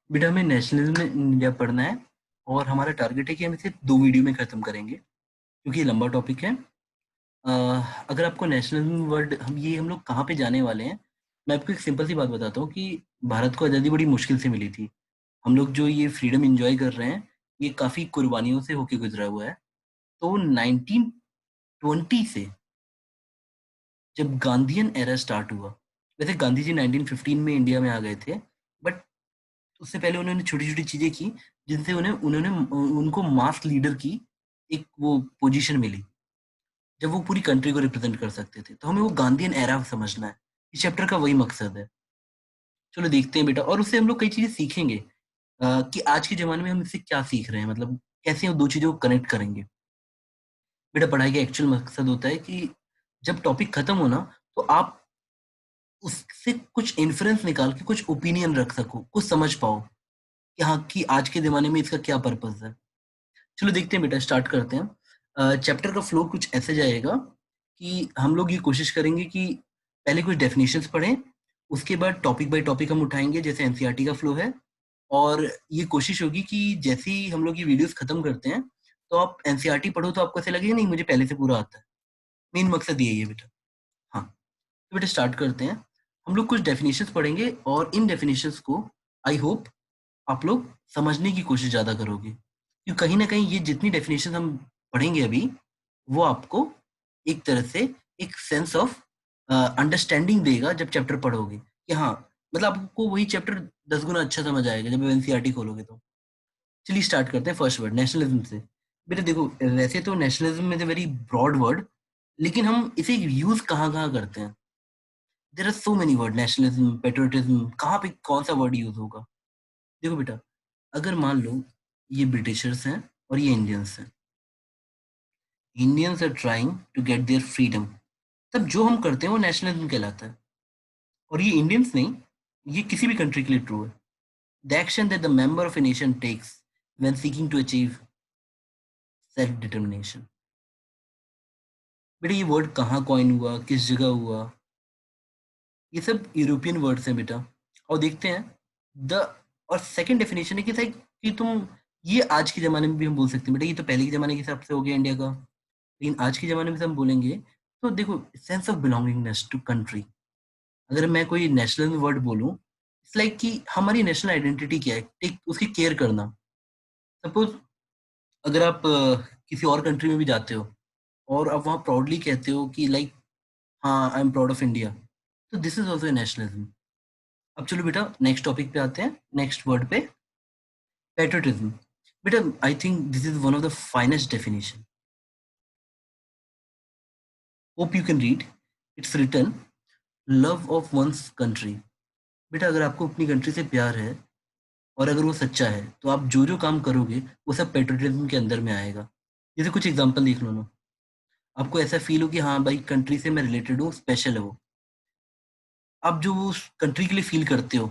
बेटा हमें nationalism in India पढ़ना है और हमारा टारगेट है कि हम इसे 2 वीडियो में खत्म करेंगे क्योंकि ये लंबा टॉपिक है। अ, अगर आपको नेशनलिज्म वर्ड हम लोग कहाँ पे जाने वाले हैं, मैं आपको एक सिंपल सी बात बताता हूँ कि भारत को आज़ादी बड़ी मुश्किल से मिली थी। हम लोग जो ये फ्रीडम एंजॉय कर रहे हैं, ये काफ़ी कुर्बानियों से होके गुजरा हुआ है। तो 1920 से जब गांधीयन एरा स्टार्ट हुआ, वैसे गांधी जी 1915 में इंडिया में आ गए थे, बट उससे पहले उन्होंने छोटी-छोटी चीज़ें की, जिनसे उन्हें उन्होंने उनको मास लीडर की एक वो पोजीशन मिली, जब वो पूरी कंट्री को रिप्रेज़ेंट कर सकते थे। तो हमें वो गांधीयन एरा समझना है। इस चैप्टर का वही मकसद है। चलो देखते हैं बेटा, और उससे हम लोग कई चीज़ें सीखेंगे कि आज के ज़माने में हम इससे क्या सीख रहे हैं, मतलब कैसे हम 2 चीज़ों को कनेक्ट करेंगे। बेटा पढ़ाई का एक्चुअल मकसद होता है कि जब टॉपिक खत्म हो ना, तो आप उससे कुछ इन्फरेंस निकाल के कुछ ओपिनियन रख सको, कुछ समझ पाओ कि हाँ, कि आज के ज़माने में इसका क्या पर्पज़ है। चलो देखते हैं बेटा, स्टार्ट करते हैं। चैप्टर का फ्लो कुछ ऐसे जाएगा कि हम लोग ये कोशिश करेंगे कि पहले कुछ डेफिनेशंस पढ़ें, उसके बाद टॉपिक बाय टॉपिक हम उठाएँगे जैसे एनसीईआरटी का फ्लो है, और ये कोशिश होगी कि जैसे ही हम लोग ये वीडियोज़ खत्म करते हैं, तो आप एनसीईआरटी पढ़ो तो आपको ऐसा लगेगा नहीं मुझे पहले से पूरा आता है। मेन मकसद यही है बेटा। हाँ, तो बेटा स्टार्ट करते हैं। हम लोग कुछ डेफिनेशंस पढ़ेंगे और इन डेफिनेशंस को आई होप आप लोग समझने की कोशिश ज़्यादा करोगे। क्योंकि कहीं न कहीं ये जितनी डेफिनेशन हम पढ़ेंगे अभी, वो आपको एक तरह से एक सेंस ऑफ अंडरस्टैंडिंग देगा जब चैप्टर पढ़ोगे, कि हाँ, मतलब आपको वही चैप्टर 10 गुना अच्छा समझ आएगा जब एनसीईआरटी खोलोगे तो। चलिए स्टार्ट करते हैं फर्स्ट वर्ड नेशनलिज़्म से। बेटा देखो, वैसे तो nationalism is a very broad word, लेकिन हम इसे यूज़ कहाँ-कहाँ करते हैं? There are so many word, nationalism, patriotism, कहाँ पे कौन-सा वर्ड यूज़ होगा? देखो बेटा, अगर मान लो ये ब्रिटिशर्स हैं और ये इंडियंस हैं। Indians are trying to get their freedom, तब जो हम करते हैं वो नेशनलिज्म कहलाता है। और ये इंडियंस नहीं, ये किसी भी कंट्री के लिए ट्रू है। The action that the member of a nation takes when seeking to achieve self determination. बेटा ये वर्ड कहाँ कॉइन हुआ, किस जगह हुआ, ये सब यूरोपियन वर्ड्स हैं बेटा। और देखते हैं द और सेकंड डेफिनेशन है कि लाइक कि तुम ये आज के ज़माने में भी हम बोल सकते हैं बेटा, ये तो पहले के ज़माने के हिसाब से हो गया इंडिया का। लेकिन आज के ज़माने में से हम बोलेंगे तो देखो, sense of belongingness to country. अगर मैं कोई नेशनल वर्ड बोलूँ, इट्स लाइक कि हमारी नेशनल आइडेंटिटी क्या है, एक उसकी केयर करना। सपोज़ अगर आप किसी और कंट्री में भी जाते हो और आप वहाँ प्राउडली कहते हो कि लाइक हाँ, I am proud of India, तो this is also a nationalism. अब चलो बेटा नेक्स्ट टॉपिक पे आते हैं, नेक्स्ट वर्ड पे, पैट्रियोटिज़्म। बेटा I think this is one of the finest definition. Hope you can read. It's written love of one's country. बेटा अगर आपको अपनी कंट्री से प्यार है और अगर वो सच्चा है, तो आप जो-जो काम करोगे, वो सब पैट्रियोटिज़्म के अंदर में आएगा। जैसे कुछ एग्ज़ाम्पल देख लो ना, आपको ऐसा फ़ील हो कि हाँ भाई, कंट्री से मैं रिलेटेड हूँ, स्पेशल है वो। आप जो उस कंट्री के लिए फ़ील करते हो,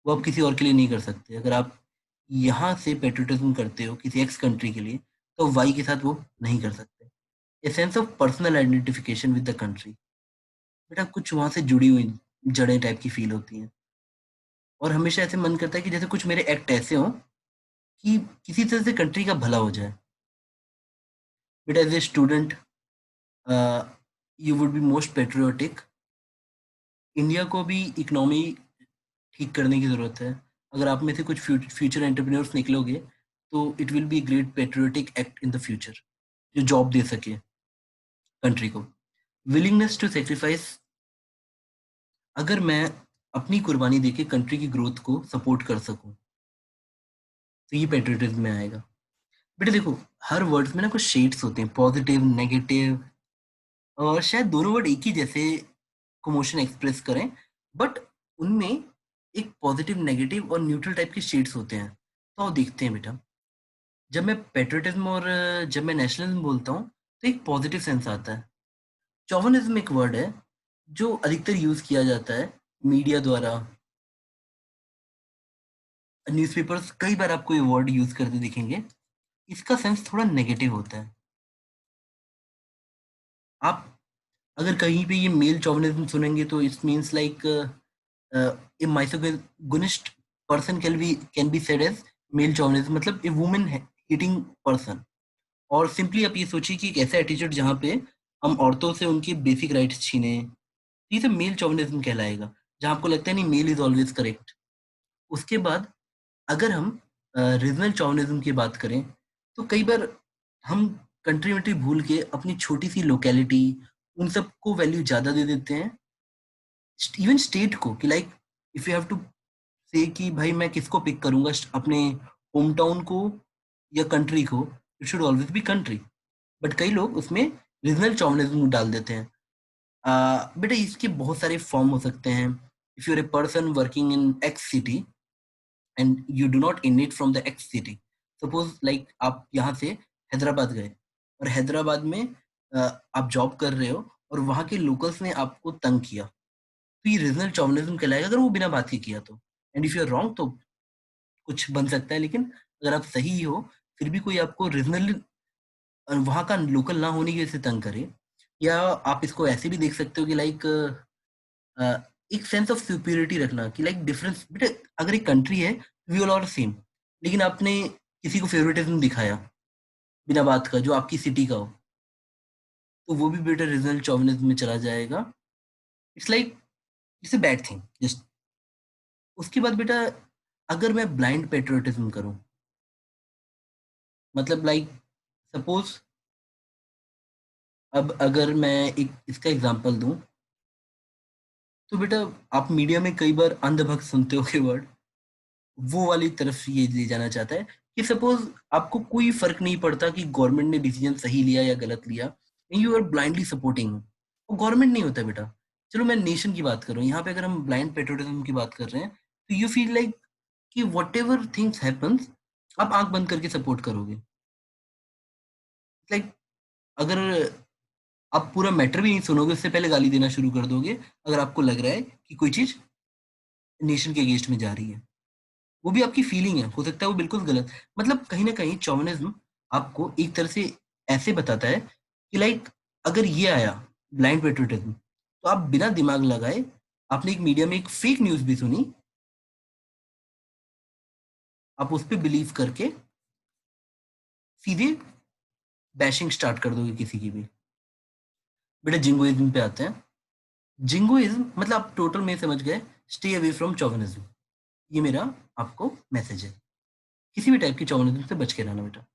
वो आप किसी और के लिए नहीं कर सकते। अगर आप यहाँ से पैट्रियोटिज़्म करते हो किसी एक्स कंट्री के लिए, तो वाई के साथ वो नहीं कर सकते। A sense of personal identification with the country. बेटा कुछ वहाँ से जुड़ी हुई जड़ें टाइप की फ़ील होती हैं, और हमेशा ऐसे मन करता है कि जैसे कुछ मेरे एक्ट ऐसे हों कि किसी तरह से कंट्री का भला हो जाए। But as a student you would be most patriotic. India को भी इकोनॉमी ठीक करने की ज़रूरत है। अगर आप में से कुछ फ्यूचर एंटरप्रेन्योर्स निकलोगे, तो it will be great patriotic act in the future, जो जॉब दे सके कंट्री को। Willingness to sacrifice. अगर मैं अपनी कुर्बानी देके कंट्री की ग्रोथ को सपोर्ट कर सकूं, तो ये पेट्रियोटिज्म में आएगा। बेटा देखो, हर वर्ड्स में ना कुछ शेड्स होते हैं, पॉजिटिव, नेगेटिव, और शायद दोनों वर्ड एक ही जैसे इमोशन एक्सप्रेस करें, बट उनमें एक पॉजिटिव, नेगेटिव और न्यूट्रल टाइप के शेड्स होते हैं। तो आओ देखते हैं बेटा। जब मैं पेट्रियोटिज्म और जब मैं नेशनलिज्म बोलता हूँ, तो एक पॉजिटिव सेंस आता है। चौवनिज्म एक वर्ड है जो अधिकतर यूज किया जाता है मीडिया द्वारा, न्यूज़पेपर्स, कई बार आपको ये वर्ड यूज करते दिखेंगे। इसका सेंस थोड़ा नेगेटिव होता है। आप अगर कहीं पे ये मेल चौविनिज्म सुनेंगे, तो it means like a misogynist person can be said as male chauvinism, मतलब ए वुमेन हीटिंग पर्सन। और सिंपली आप ये सोचिए कि एक ऐसा एटीट्यूड जहाँ पे हम औरतों से उनके बेसिक राइट्स छीने, ये सब मेल चॉविनिज्म कहलाएगा, जहाँ आपको लगता है नहीं मेल इज ऑलवेज करेक्ट। उसके बाद अगर हम रीजनल चॉविनिज्म की बात करें, तो कई बार हम कंट्री वंट्री भूल के अपनी छोटी सी लोकेलिटी उन सब को वैल्यू ज्यादा दे देते हैं, इवन स्टेट को, कि like if you have to say कि भाई मैं किसको पिक करूंगा, अपने होम टाउन को या कंट्री को, it should always be country. But कई लोग उसमें रीजनल चॉविनिज्म डाल देते हैं। बेटा इसके बहुत सारे फॉर्म हो सकते हैं। If you are a person working in X city and you do not इनिट from the X city, suppose like आप यहाँ से हैदराबाद गए और हैदराबाद में आप जॉब कर रहे हो और वहाँ के लोकल्स ने आपको तंग किया, तो ये रीजनल चॉविनिज्म कहलाएगा अगर वो बिना बात के किया तो। And if you are wrong तो कुछ बन सकता है, लेकिन अगर आप सही हो फिर भी कोई आपको रीजनल वहाँ का लोकल ना होने की वजह से तंग करे, या आप इसको ऐसे भी देख सकते हो कि लाइक एक सेंस ऑफ सुपीरियरिटी रखना, कि लाइक डिफरेंस, बेटा अगर एक कंट्री है वी ऑल आर सेम, लेकिन आपने किसी को फेवरेटिज्म दिखाया बिना बात का जो आपकी सिटी का हो, तो वो भी बेटा रीजनल चॉविनिज्म में चला जाएगा। It's like it's a bad thing just. उसके बाद बेटा अगर मैं ब्लाइंड पेट्रियोटिज्म करूं, मतलब लाइक सपोज, अब अगर मैं एक इसका एग्जांपल दूं, तो बेटा आप मीडिया में कई बार अंधभक्त सुनते हो के वर्ड, वो वाली तरफ ये ले जाना चाहता है कि सपोज आपको कोई फर्क नहीं पड़ता कि गवर्नमेंट ने डिसीजन सही लिया या गलत लिया, यू आर ब्लाइंडली सपोर्टिंग, वो गवर्नमेंट नहीं होता बेटा। चलो मैं नेशन की बात कर रहा हूँ, यहाँ पे अगर हम ब्लाइंड पेट्रियोटिज्म की बात कर रहे हैं, तो यू फील लाइक कि वट एवर थिंग्स हैपन्स आप आंख बंद करके सपोर्ट करोगे। लाइक अगर आप पूरा मैटर भी नहीं सुनोगे उससे पहले गाली देना शुरू कर दोगे अगर आपको लग रहा है कि कोई चीज नेशन के अगेंस्ट में जा रही है। वो भी आपकी फीलिंग है, हो सकता है वो बिल्कुल गलत, मतलब कहीं ना कहीं चौविनिज्म आपको एक तरह से ऐसे बताता है कि लाइक अगर ये आया ब्लाइंड पेट्रियोटिज्म, तो आप बिना दिमाग लगाए आपने एक मीडिया में एक फेक न्यूज भी सुनी, आप उस पर बिलीव करके सीधे बैशिंग स्टार्ट कर दोगे किसी की भी। बेटा जिंगोइज्म पे आते हैं। जिंगोइज्म मतलब आप टोटल में समझ गए, स्टे अवे फ्रॉम चौविनिज्म, ये मेरा आपको मैसेज है। किसी भी टाइप की चौविनिज्म से बच के रहना बेटा।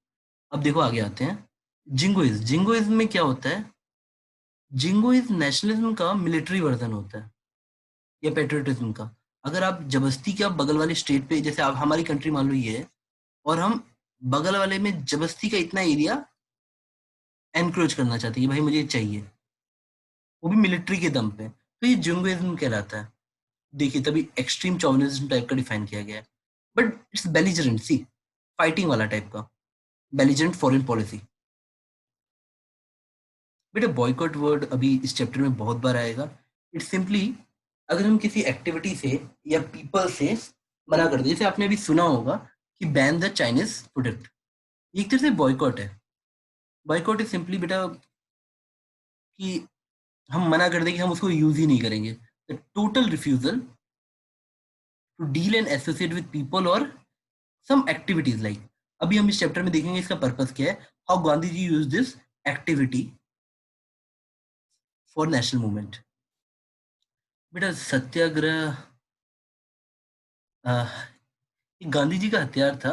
अब देखो आगे आते हैं। जिंगोइज्म, जिंगोइज्म में क्या होता है, जिंगोइज्म नेशनलिज्म का मिलिट्री वर्जन होता है या पेट्रियोटिज्म का। अगर आप जबरदस्ती के आप बगल वाले स्टेट पे, जैसे आप हमारी कंट्री मान लो ये है, और हम बगल वाले में जबरदस्ती का इतना एरिया एनक्रोच करना चाहते हैं कि भाई मुझे ये चाहिए, वो भी मिलिट्री के दम पे, तो ये जिंगोइज्म कहलाता है। देखिए तभी एक्सट्रीम चौविनिज्म टाइप का डिफाइन किया गया है, but it's belligerent, see fighting वाला टाइप का, बेलिजरेंट फॉरेन पॉलिसी। बेटा बॉयकॉट वर्ड अभी इस चैप्टर में बहुत बार आएगा। इट्स सिंपली अगर हम किसी एक्टिविटी से या पीपल से मना कर दे, जैसे आपने अभी सुना होगा कि बैन द चाइनीज प्रोडक्ट, एक तरह से बॉयकॉट है। बॉयकॉट इज सिंपली बेटा कि हम मना कर दें कि हम उसको यूज ही नहीं करेंगे, the total refusal to deal and associate with people और सम एक्टिविटीज लाइक। अभी हम इस चैप्टर में देखेंगे इसका पर्पस क्या है, how Gandhi ji use this activity for national movement. बेटा सत्याग्रह गांधी जी का हथियार था,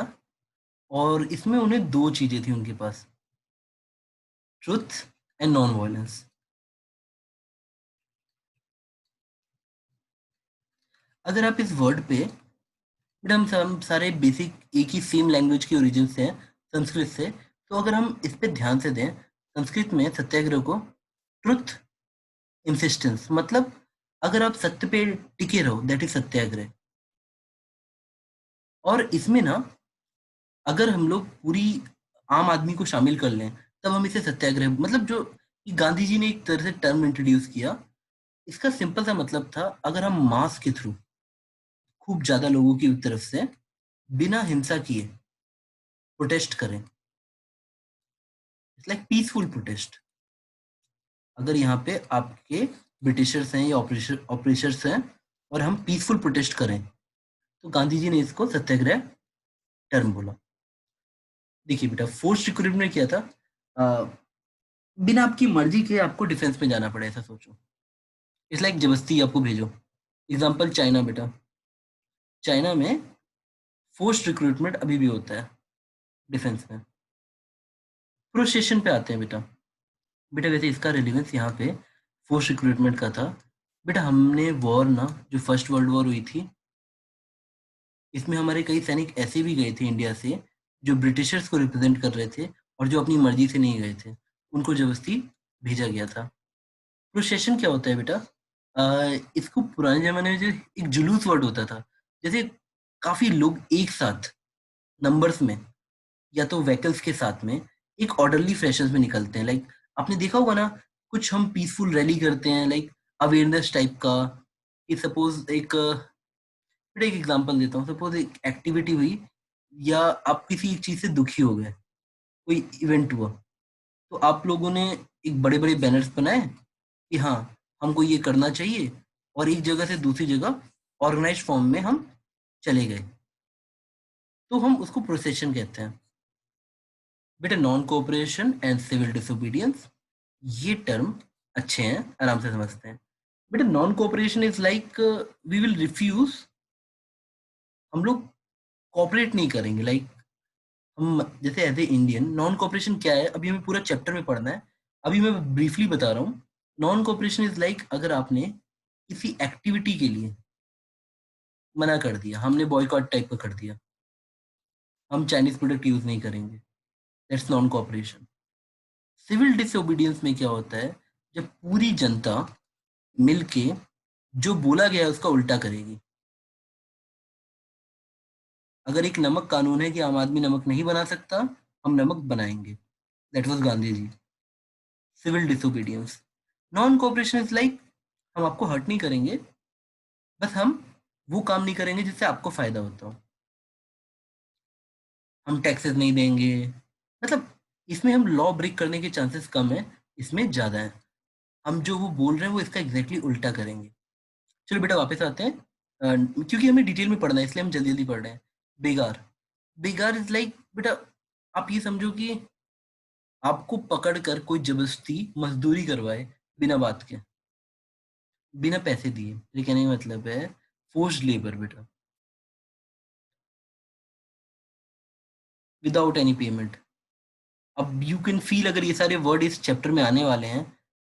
और इसमें उन्हें दो चीजें थी उनके पास, ट्रुथ एंड नॉन वायलेंस। अगर आप इस वर्ड पे, बेटा हम सारे बेसिक एक ही सेम लैंग्वेज के ओरिजिन से हैं, संस्कृत से, तो अगर हम इस पे ध्यान से दें, संस्कृत में सत्याग्रह को ट्रुथ इंसिस्टेंस, मतलब अगर आप सत्य पे टिके रहो दैट इज सत्याग्रह। और इसमें ना अगर हम लोग पूरी आम आदमी को शामिल कर लें, तब हम इसे सत्याग्रह, मतलब जो कि गांधी जी ने एक तरह से टर्म इंट्रोड्यूस किया, इसका सिंपल सा मतलब था अगर हम मास के थ्रू खूब ज्यादा लोगों की तरफ से बिना हिंसा किए प्रोटेस्ट करें, इट्स लाइक पीसफुल प्रोटेस्ट। अगर यहाँ पे आपके ब्रिटिशर्स हैं या ऑपरेशर्स हैं और हम पीसफुल प्रोटेस्ट करें, तो गांधी जी ने इसको सत्याग्रह टर्म बोला। देखिए बेटा, फोर्स रिक्रूटमेंट में क्या था, बिना आपकी मर्जी के आपको डिफेंस में जाना पड़े, ऐसा सोचो। इट्स लाइक जबरदस्ती आपको भेजो। एग्जाम्पल चाइना बेटा, चाइना में फोर्स रिक्रूटमेंट अभी भी होता है डिफेंस में। प्रोसेशन पे आते हैं बेटा। बेटा वैसे इसका रेलिवेंस यहाँ पे फोर्स रिक्रूटमेंट का था। बेटा हमने वॉर ना, जो फर्स्ट वर्ल्ड वॉर हुई थी, इसमें हमारे कई सैनिक ऐसे भी गए थे इंडिया से जो ब्रिटिशर्स को रिप्रेजेंट कर रहे थे और जो अपनी मर्जी से नहीं गए थे, उनको जबरदस्ती भेजा गया था। प्रोसेशन क्या होता है बेटा, इसको पुराने जमाने में जो एक जुलूस वर्ड होता था, जैसे काफी लोग एक साथ नंबर्स में या तो व्हीकल्स के साथ में एक ऑर्डरली फैशन में निकलते हैं। लाइक आपने देखा होगा ना, कुछ हम पीसफुल रैली करते हैं, लाइक अवेयरनेस टाइप का। कि सपोज एक एग्जांपल देता हूँ, सपोज एक एक्टिविटी हुई या आप किसी एक चीज से दुखी हो गए, कोई इवेंट हुआ, तो आप लोगों ने एक बड़े बड़े बैनर्स बनाए कि हाँ, हमको ये करना चाहिए, और एक जगह से दूसरी जगह ऑर्गेनाइज फॉर्म में हम चले गए, तो हम उसको प्रोसेशन कहते हैं। बेटा non cooperation and civil disobedience, ये टर्म अच्छे हैं, आराम से समझते हैं। बेटा non cooperation is like we will refuse, हम लोग कोऑपरेट नहीं करेंगे। लाइक हम जैसे as a Indian, non cooperation क्या है अभी हमें पूरा चैप्टर में पढ़ना है, अभी मैं ब्रीफली बता रहा हूँ। नॉन कोऑपरेशन इज लाइक अगर आपने किसी एक्टिविटी के लिए मना कर दिया, हमने बॉयकॉट टाइप का कर दिया, हम चाइनीज प्रोडक्ट यूज नहीं करेंगे, that's non cooperation. Civil disobedience में क्या होता है, जब पूरी जनता मिलके जो बोला गया है उसका उल्टा करेगी। अगर एक नमक कानून है कि आम आदमी नमक नहीं बना सकता, हम नमक बनाएंगे, that was Gandhi ji. Civil disobedience. Non cooperation is like हम आपको हर्ट नहीं करेंगे, बस हम वो काम नहीं करेंगे जिससे आपको फायदा होता हो। हम टैक्सेस नहीं देंगे, मतलब इसमें हम लॉ ब्रेक करने के चांसेस कम है, इसमें ज्यादा है। हम जो वो बोल रहे हैं वो इसका एग्जैक्टली उल्टा करेंगे। चलो बेटा वापस आते हैं, क्योंकि हमें डिटेल में पढ़ना है इसलिए हम जल्दी जल्दी पढ़ रहे हैं। बेगार। बेगार इज लाइक बेटा, आप ये समझो कि आपको पकड़ कर कोई जबरदस्ती मजदूरी करवाए बिना बात के, बिना पैसे दिए। ये कहने का मतलब है फोर्स्ड लेबर बेटा, विदाउट एनी पेमेंट। अब यू कैन फील, अगर ये सारे वर्ड इस चैप्टर में आने वाले हैं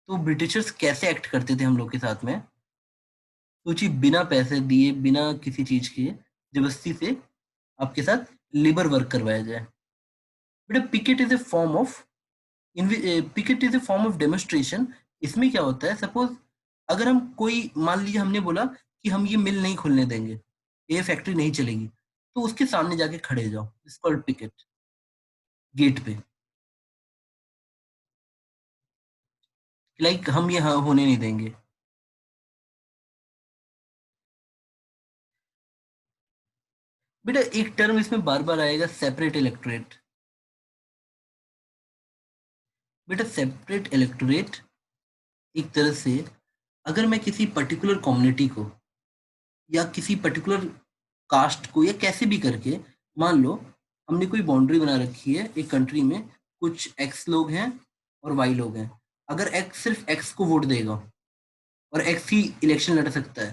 तो ब्रिटिशर्स कैसे एक्ट करते थे हम लोग के साथ में। सोचिए, बिना पैसे दिए, बिना किसी चीज के, जबरदस्ती से आपके साथ लेबर वर्क करवाया जाए। बेटा picket is a form of picket is a form of demonstration. इसमें क्या होता है, सपोज अगर हम कोई, मान लीजिए हमने बोला कि हम ये मिल नहीं खुलने देंगे, ये फैक्ट्री नहीं चलेगी, तो उसके सामने जाके खड़े जाओ, इट्स कॉल्ड पिकेट, गेट पे। लाइक हम ये हाँ होने नहीं देंगे। बेटा एक टर्म इसमें बार बार आएगा, सेपरेट इलेक्टोरेट। बेटा सेपरेट इलेक्टोरेट एक तरह से, अगर मैं किसी पर्टिकुलर कम्युनिटी को या किसी पर्टिकुलर कास्ट को या कैसे भी करके, मान लो हमने कोई बाउंड्री बना रखी है एक कंट्री में, कुछ एक्स लोग हैं और वाई लोग हैं, अगर एक्स सिर्फ एक्स को वोट देगा और एक्स ही इलेक्शन लड़ सकता है,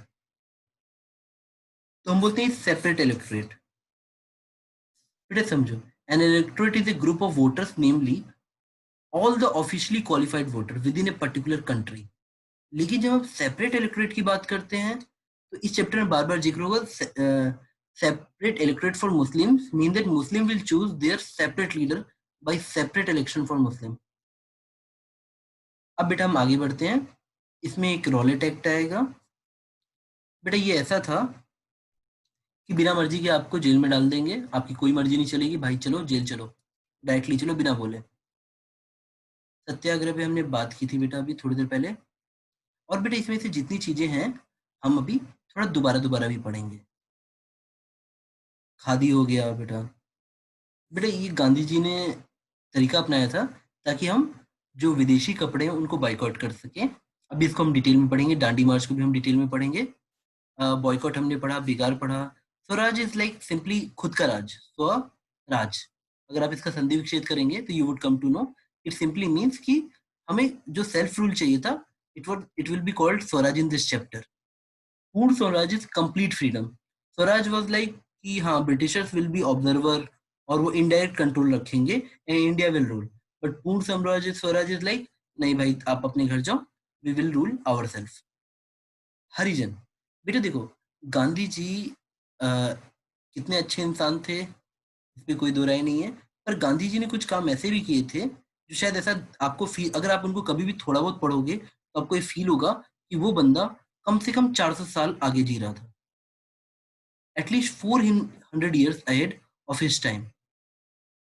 तो हम बोलते हैं सेपरेट इलेक्टोरेट। बेटा समझो, an electorate is a group of voters, namely all the officially qualified voter within a particular country. लेकिन जब हम सेपरेट इलेक्टोरेट की बात करते हैं, तो इस चैप्टर में बार बार जिक्र होगा, separate electorate for Muslims mean that Muslim will choose their separate leader by separate election for Muslim. अब बेटा हम आगे बढ़ते हैं, इसमें एक रॉलेट एक्ट आएगा। बेटा ये ऐसा था कि बिना मर्जी के आपको जेल में डाल देंगे, आपकी कोई मर्जी नहीं चलेगी, भाई चलो जेल चलो, डायरेक्टली चलो बिना बोले। सत्याग्रह पे हमने बात की थी बेटा अभी थोड़ी देर पहले। और बेटा इसमें से जितनी चीजें हैं हम अभी थोड़ा दोबारा दोबारा भी पढ़ेंगे। खादी हो गया बेटा। बेटा ये गांधी जी ने तरीका अपनाया था ताकि हम जो विदेशी कपड़े हैं उनको बाइकआउट कर सकें। अभी इसको हम डिटेल में पढ़ेंगे, डांडी मार्च को भी हम डिटेल में पढ़ेंगे। बॉयकॉट हमने पढ़ा, बिगार पढ़ा, स्वराज इज लाइक सिंपली खुद का राज, स्वराज। अगर आप इसका संधि विच्छेद करेंगे तो you would come to know it simply means कि हमें जो सेल्फ रूल चाहिए था, it will be called Swaraj in this chapter. Purna Swaraj is complete freedom. Swaraj was like कि हाँ ब्रिटिशर्स विल बी ऑब्जर्वर और वो इनडायरेक्ट कंट्रोल रखेंगे and India will rule. But पूर्ण साम्राज्य स्वराज इज लाइक नहीं भाई, आप अपने घर जाओ, we will rule our self. Harijan, बेटा देखो, गांधी जी अ, कितने अच्छे इंसान थे, इसमें कोई दो राय नहीं है। पर गांधी जी ने कुछ काम ऐसे भी किए थे जो शायद ऐसा आपको फील, अगर आप उनको कभी भी थोड़ा बहुत पढ़ोगे तो आपको ये फील होगा कि वो बंदा कम से कम 400 साल आगे जी रहा था, at least 400 years ahead of his time.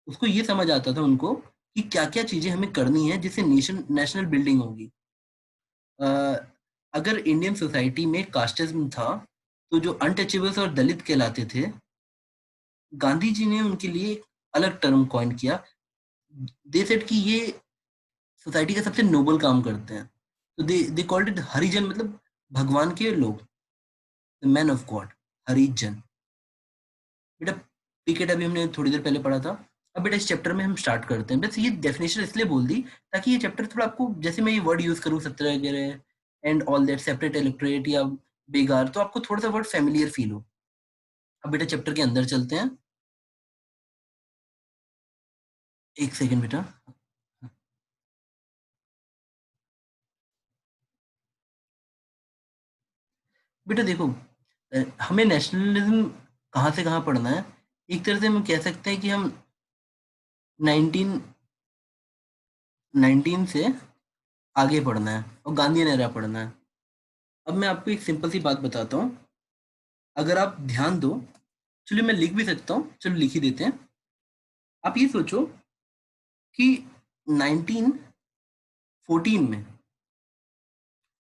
उसको ये समझ आता था उनको कि क्या क्या चीजें हमें करनी है जिससे नेशनल बिल्डिंग होगी। अ, अगर इंडियन सोसाइटी में कास्टिज्म था तो जो अनटचेबल्स और दलित कहलाते थे, गांधी जी ने उनके लिए एक अलग टर्म कॉइन किया। दे सेड कि ये सोसाइटी का सबसे नोबल काम करते हैं, तो दे कॉल्ड इट हरिजन, मतलब भगवान के लोग, द मैन ऑफ गॉड, हरिजन। बेटा टिकट अभी हमने थोड़ी देर पहले पढ़ा था। अब बेटा इस चैप्टर में हम स्टार्ट करते हैं। बस ये डेफिनेशन इसलिए बोल दी ताकि ये चैप्टर थोड़ा आपको, जैसे मैं ये वर्ड यूज करूँ Satyagraha and all that, separate electorate या बेगार, तो आपको थोड़ा सा वर्ड फेमिलियर फील हो। अब बेटा चैप्टर के अंदर चलते हैं। एक सेकेंड बेटा। बेटा देखो, हमें नेशनलिज्म कहाँ से कहाँ पढ़ना है। एक तरह से हम कह सकते हैं कि हम 1919 से आगे पढ़ना है और गांधी एरा पढ़ना है। अब मैं आपको एक सिंपल सी बात बताता हूँ, अगर आप ध्यान दो, चलिए मैं लिख भी सकता हूँ, चलो लिख ही देते हैं। आप ये सोचो कि 1914 में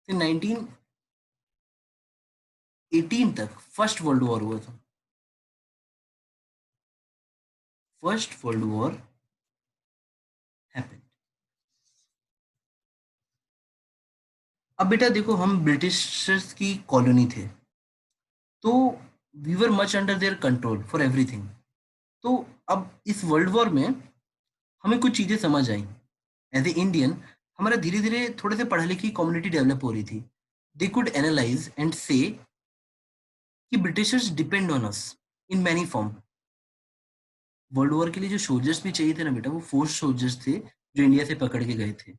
से 1918 तक फर्स्ट वर्ल्ड वॉर हुआ था। First world war happened. अब बेटा देखो, हम ब्रिटिशर्स की कॉलोनी थे, तो we were much under their control for everything. तो अब इस वर्ल्ड वॉर में हमें कुछ चीजें समझ आई। एज ए इंडियन, हमारा धीरे धीरे थोड़े से पढ़ा लिखी कम्युनिटी डेवलप हो रही थी। दे कुड एनालाइज एंड से कि Britishers depend on us in many form. World war के लिए जो सोल्जर्स भी चाहिए थे ना बेटा, वो फोर्स सोल्जर्स थे जो इंडिया से पकड़ के गए थे,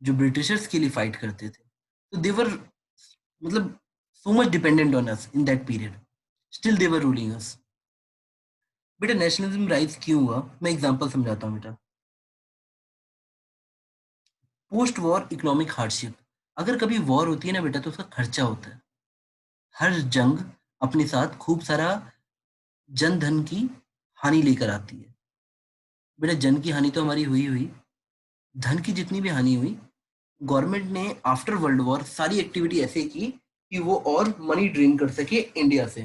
जो ब्रिटिशर्स के लिए फाइट करते थे। तो देवर, मतलब so much dependent on us in that period, still they were ruling us. बेटा नेशनलिज्म राइज क्यों हुआ, मैं एग्जांपल समझाता हूँ बेटा। पोस्ट वॉर इकोनॉमिक हार्डशिप, अगर कभी वॉर होती है ना बेटा तो उसका खर्चा होता है। हर जंग अपने साथ खूब सारा जन धन की हानि लेकर आती है। बेटा जन की हानि तो हमारी हुई हुई, धन की जितनी भी हानि हुई, गवर्नमेंट ने आफ्टर वर्ल्ड वॉर सारी एक्टिविटी ऐसे की कि वो और मनी ड्रेन कर सके इंडिया से।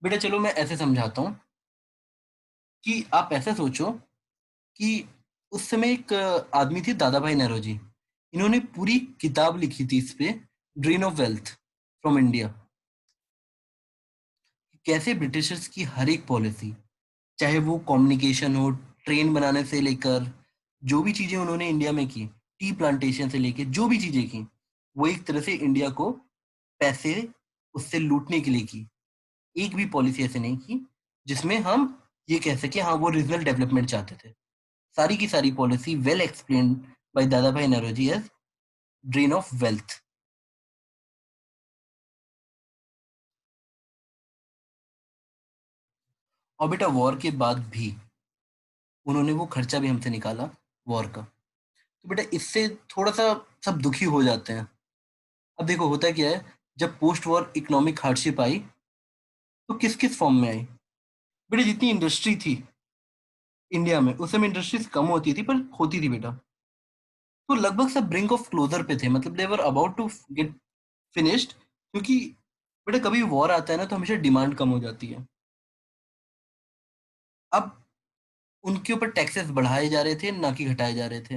बेटा चलो मैं ऐसे समझाता हूँ कि आप ऐसा सोचो कि उस समय एक आदमी थे दादा भाई नौरोजी। इन्होंने पूरी किताब लिखी थी इस पे, drain of wealth from India. कैसे ब्रिटिशर्स की हर एक पॉलिसी, चाहे वो कम्युनिकेशन हो, ट्रेन बनाने से लेकर जो भी चीजें उन्होंने इंडिया में की, टी प्लांटेशन से लेकर जो भी चीजें की, वो एक तरह से इंडिया को पैसे उससे लूटने के लिए की। एक भी पॉलिसी ऐसे नहीं की जिसमें हम ये कह सके हाँ वो रीजनल डेवलपमेंट चाहते थे। सारी की सारी policy well explained by Dadabhai Naoroji as drain of wealth. और बेटा वॉर के बाद भी उन्होंने वो खर्चा भी हमसे निकाला, वॉर का। तो बेटा इससे थोड़ा सा सब दुखी हो जाते हैं। अब देखो होता क्या है, जब पोस्ट वॉर इकोनॉमिक हार्डशिप आई तो किस किस फॉर्म में आई। बेटा जितनी इंडस्ट्री थी इंडिया में, उस समय इंडस्ट्रीज कम होती थी पर होती थी बेटा, तो लगभग सब ब्रिंक ऑफ क्लोजर पे थे, मतलब दे were about to get finished. क्योंकि बेटा कभी वॉर आता है ना तो हमेशा डिमांड कम हो जाती है। अब उनके ऊपर टैक्सेस बढ़ाए जा रहे थे ना कि घटाए जा रहे थे।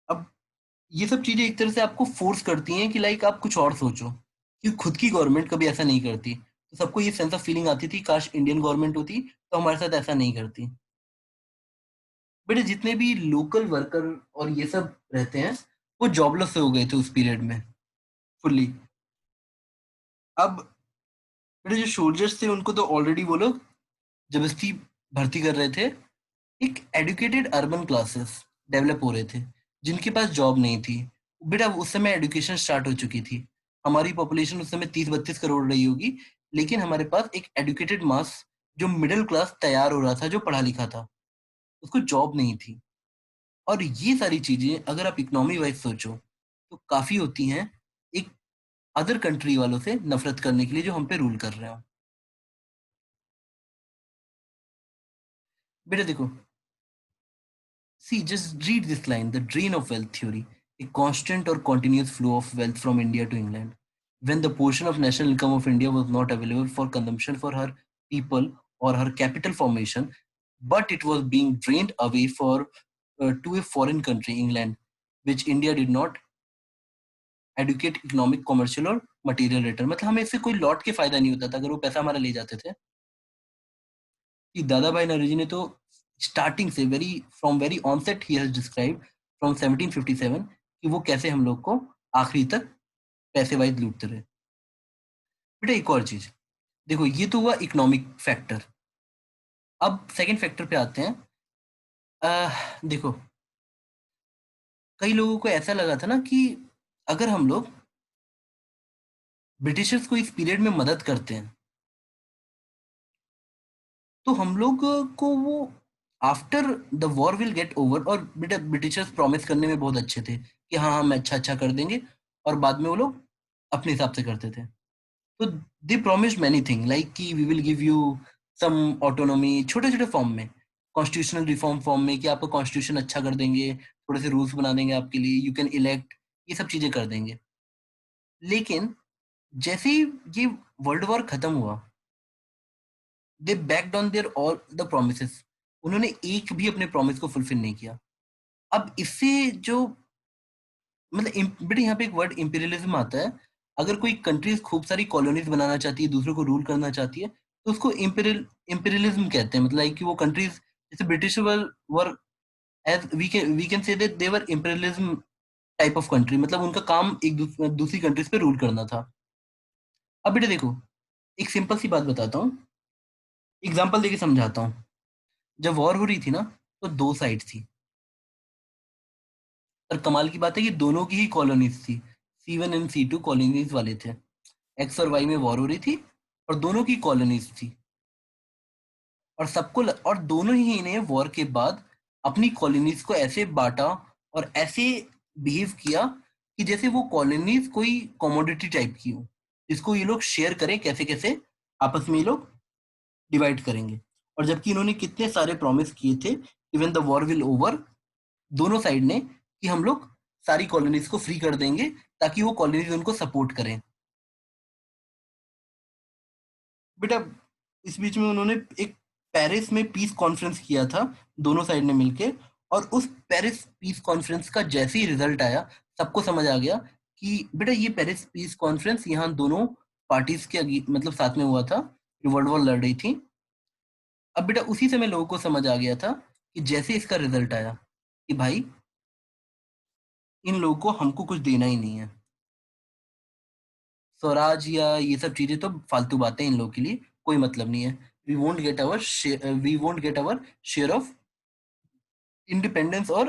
अब ये सब चीजें एक तरह से आपको फोर्स करती हैं कि लाइक आप कुछ और सोचो, कि खुद की गवर्नमेंट कभी ऐसा नहीं करती। तो सबको ये सेंस ऑफ फीलिंग आती थी काश इंडियन गवर्नमेंट होती तो हमारे साथ ऐसा नहीं करती। बेटे जितने भी लोकल वर्कर और ये सब रहते हैं वो जॉबलेस हो गए थे उस पीरियड में फुल्ली। अब बेटे जो सोल्जर्स थे उनको तो ऑलरेडी वो लोग जबरदस्ती भर्ती कर रहे थे। एक एडुकेटेड अर्बन क्लासेस डेवलप हो रहे थे जिनके पास जॉब नहीं थी। बेटा उस समय एजुकेशन स्टार्ट हो चुकी थी। हमारी पॉपुलेशन उस समय 30-32 करोड़ रही होगी, लेकिन हमारे पास एक एडुकेटेड मास जो मिडिल क्लास तैयार हो रहा था, जो पढ़ा लिखा था, उसको जॉब नहीं थी। और ये सारी चीजें अगर आप इकोनॉमी वाइज सोचो तो काफी होती हैं एक अदर कंट्री वालों से नफरत करने के लिए जो हम पे रूल कर रहे हो। बेटा देखो, see, just read this line: the drain of wealth theory, a constant or continuous flow of wealth from India to England. When the portion of national income of India was not available for consumption for her people or her capital formation, but it was being drained away to a foreign country, England, which India did not educate economic, commercial और material return. मतलब हमें इससे कोई लौट के फायदा नहीं होता था अगर वो पैसा हमारा ले जाते थे। कि दादा भाई नौरोजी ने तो स्टार्टिंग से वेरी ऑनसेट ही हैज डिस्क्राइब फ्रॉम 1757 कि वो कैसे हम लोग को आखिरी तक पैसे वाइज लूटते रहे। बेटा एक और चीज देखो, ये तो हुआ इकोनॉमिक फैक्टर। अब सेकंड फैक्टर पे आते हैं। देखो, कई लोगों को ऐसा लगा था ना कि अगर हम लोग ब्रिटिशर्स को इस पीरियड में मदद करते हैं तो हम लोग को वो after the war will get over. और बेटा ब्रिटिशर्स प्रॉमिस करने में बहुत अच्छे थे कि हाँ हम अच्छा अच्छा कर देंगे, और बाद में वो लोग अपने हिसाब से करते थे। तो they promised many thing like कि we will give you some autonomy, छोटे छोटे फॉर्म में, कॉन्स्टिट्यूशनल रिफॉर्म फॉर्म में, कि आपका कॉन्स्टिट्यूशन अच्छा कर देंगे, थोड़े से रूल्स बना देंगे आपके लिए, यू कैन इलेक्ट, ये सब चीजें कर देंगे। लेकिन जैसे ही ये वर्ल्ड वॉर खत्म हुआ, they backed on their all the promises. उन्होंने एक भी अपने प्रॉमिस को फुलफिल नहीं किया। अब इससे जो मतलब बेटे यहाँ पे एक वर्ड इंपीरियलिज्म आता है। अगर कोई कंट्रीज खूब सारी कॉलोनीज बनाना चाहती है, दूसरों को रूल करना चाहती है, तो उसको इंपीरियलिज्म कहते हैं। मतलब like कि वो कंट्रीज जैसे British were as we can say that they were imperialism type of country. मतलब उनका काम एक दूसरी कंट्रीज पे रूल करना था। अब बेटे देखो, एक सिंपल सी बात बताता हूँ, एग्जाम्पल देके समझाता हूँ। जब वॉर हो रही थी ना, तो दो साइड थी। और कमाल की बात है कि दोनों की ही कॉलोनीज थी। C1 and C2 कॉलोनीज वाले थे। एक्स और वाई में वॉर हो रही थी और दोनों की कॉलोनीज थी। और और दोनों ही ने वॉर के बाद अपनी कॉलोनीज को ऐसे बांटा और ऐसे बिहेव किया कि जैसे वो कॉलोनीज कोई कमोडिटी टाइप की हो, जिसको ये लोग शेयर करें कैसे कैसे आपस में ये लोग डिवाइड करेंगे। और जबकि इन्होंने कितने सारे प्रॉमिस किए थे, even the war will over, दोनों साइड ने, कि हम लोग सारी कॉलोनीज को फ्री कर देंगे ताकि वो कॉलोनीज उनको सपोर्ट करें। बेटा इस बीच में उन्होंने एक पेरिस में पीस कॉन्फ्रेंस किया था, दोनों साइड ने मिलके। और उस पेरिस पीस कॉन्फ्रेंस का जैसे ही रिजल्ट आया, सबको समझ आ गया कि बेटा ये पेरिस पीस कॉन्फ्रेंस यहाँ दोनों पार्टीज के मतलब साथ में हुआ था जो वर्ल्ड वॉर लड़ रही थी। अब बेटा उसी समय लोगों को समझ आ गया था कि जैसे इसका रिजल्ट आया कि भाई इन लोगों को हमको कुछ देना ही नहीं है, स्वराज या ये सब चीजें तो फालतू बातें, इन लोगों के लिए कोई मतलब नहीं है। We won't get our share of independence. और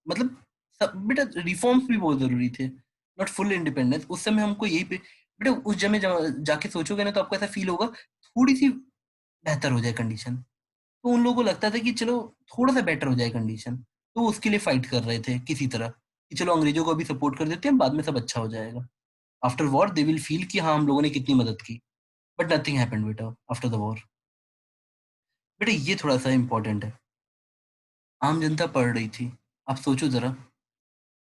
मतलब सब बेटा रिफॉर्म्स भी बहुत जरूरी थे, नॉट फुल इंडिपेंडेंस। उस समय हमको यही पे बेटा उस जगह जाके सोचोगे ना तो आपको ऐसा फील होगा थोड़ी सी बेहतर हो जाए कंडीशन। तो उन लोगों को लगता था कि चलो थोड़ा सा बेटर हो जाए कंडीशन, तो वो उसके लिए फाइट कर रहे थे किसी तरह कि चलो अंग्रेजों को अभी सपोर्ट कर देते हैं, बाद में सब अच्छा हो जाएगा। After war they will feel कि हाँ हम लोगों ने कितनी मदद की। बट नथिंग हैपेंड बेटा आफ्टर द वॉर। बेटा ये थोड़ा सा इंपॉर्टेंट है। आम जनता पढ़ रही थी। आप सोचो जरा,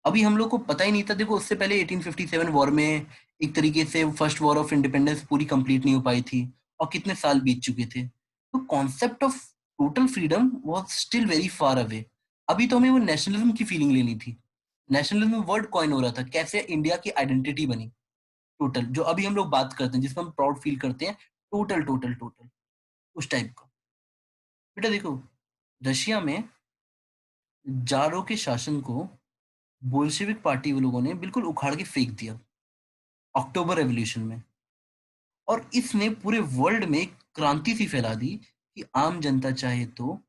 अभी हम लोग को पता ही नहीं था। देखो उससे पहले 1857 वॉर में एक तरीके से फर्स्ट वॉर ऑफ इंडिपेंडेंस पूरी कंप्लीट नहीं हो पाई थी, और कितने साल बीत चुके थे। तो concept of total freedom was still very far away. अभी तो हमें वो नेशनलिज्म की फीलिंग लेनी थी। नेशनलिज्म वर्ड कॉइन हो रहा था, कैसे इंडिया की आइडेंटिटी बनी। टोटल जो अभी हम लोग बात करते हैं, जिसमें हम प्राउड फील करते हैं, टोटल टोटल टोटल उस टाइप का। बेटा देखो, रशिया में जारों के शासन को बोल्शेविक पार्टी वो लोगों ने बिल्कुल उखाड़ के फेंक दिया अक्टूबर रेवोल्यूशन में। और इसने पूरे वर्ल्ड में एक क्रांति सी फैला दी कि आम जनता चाहे तो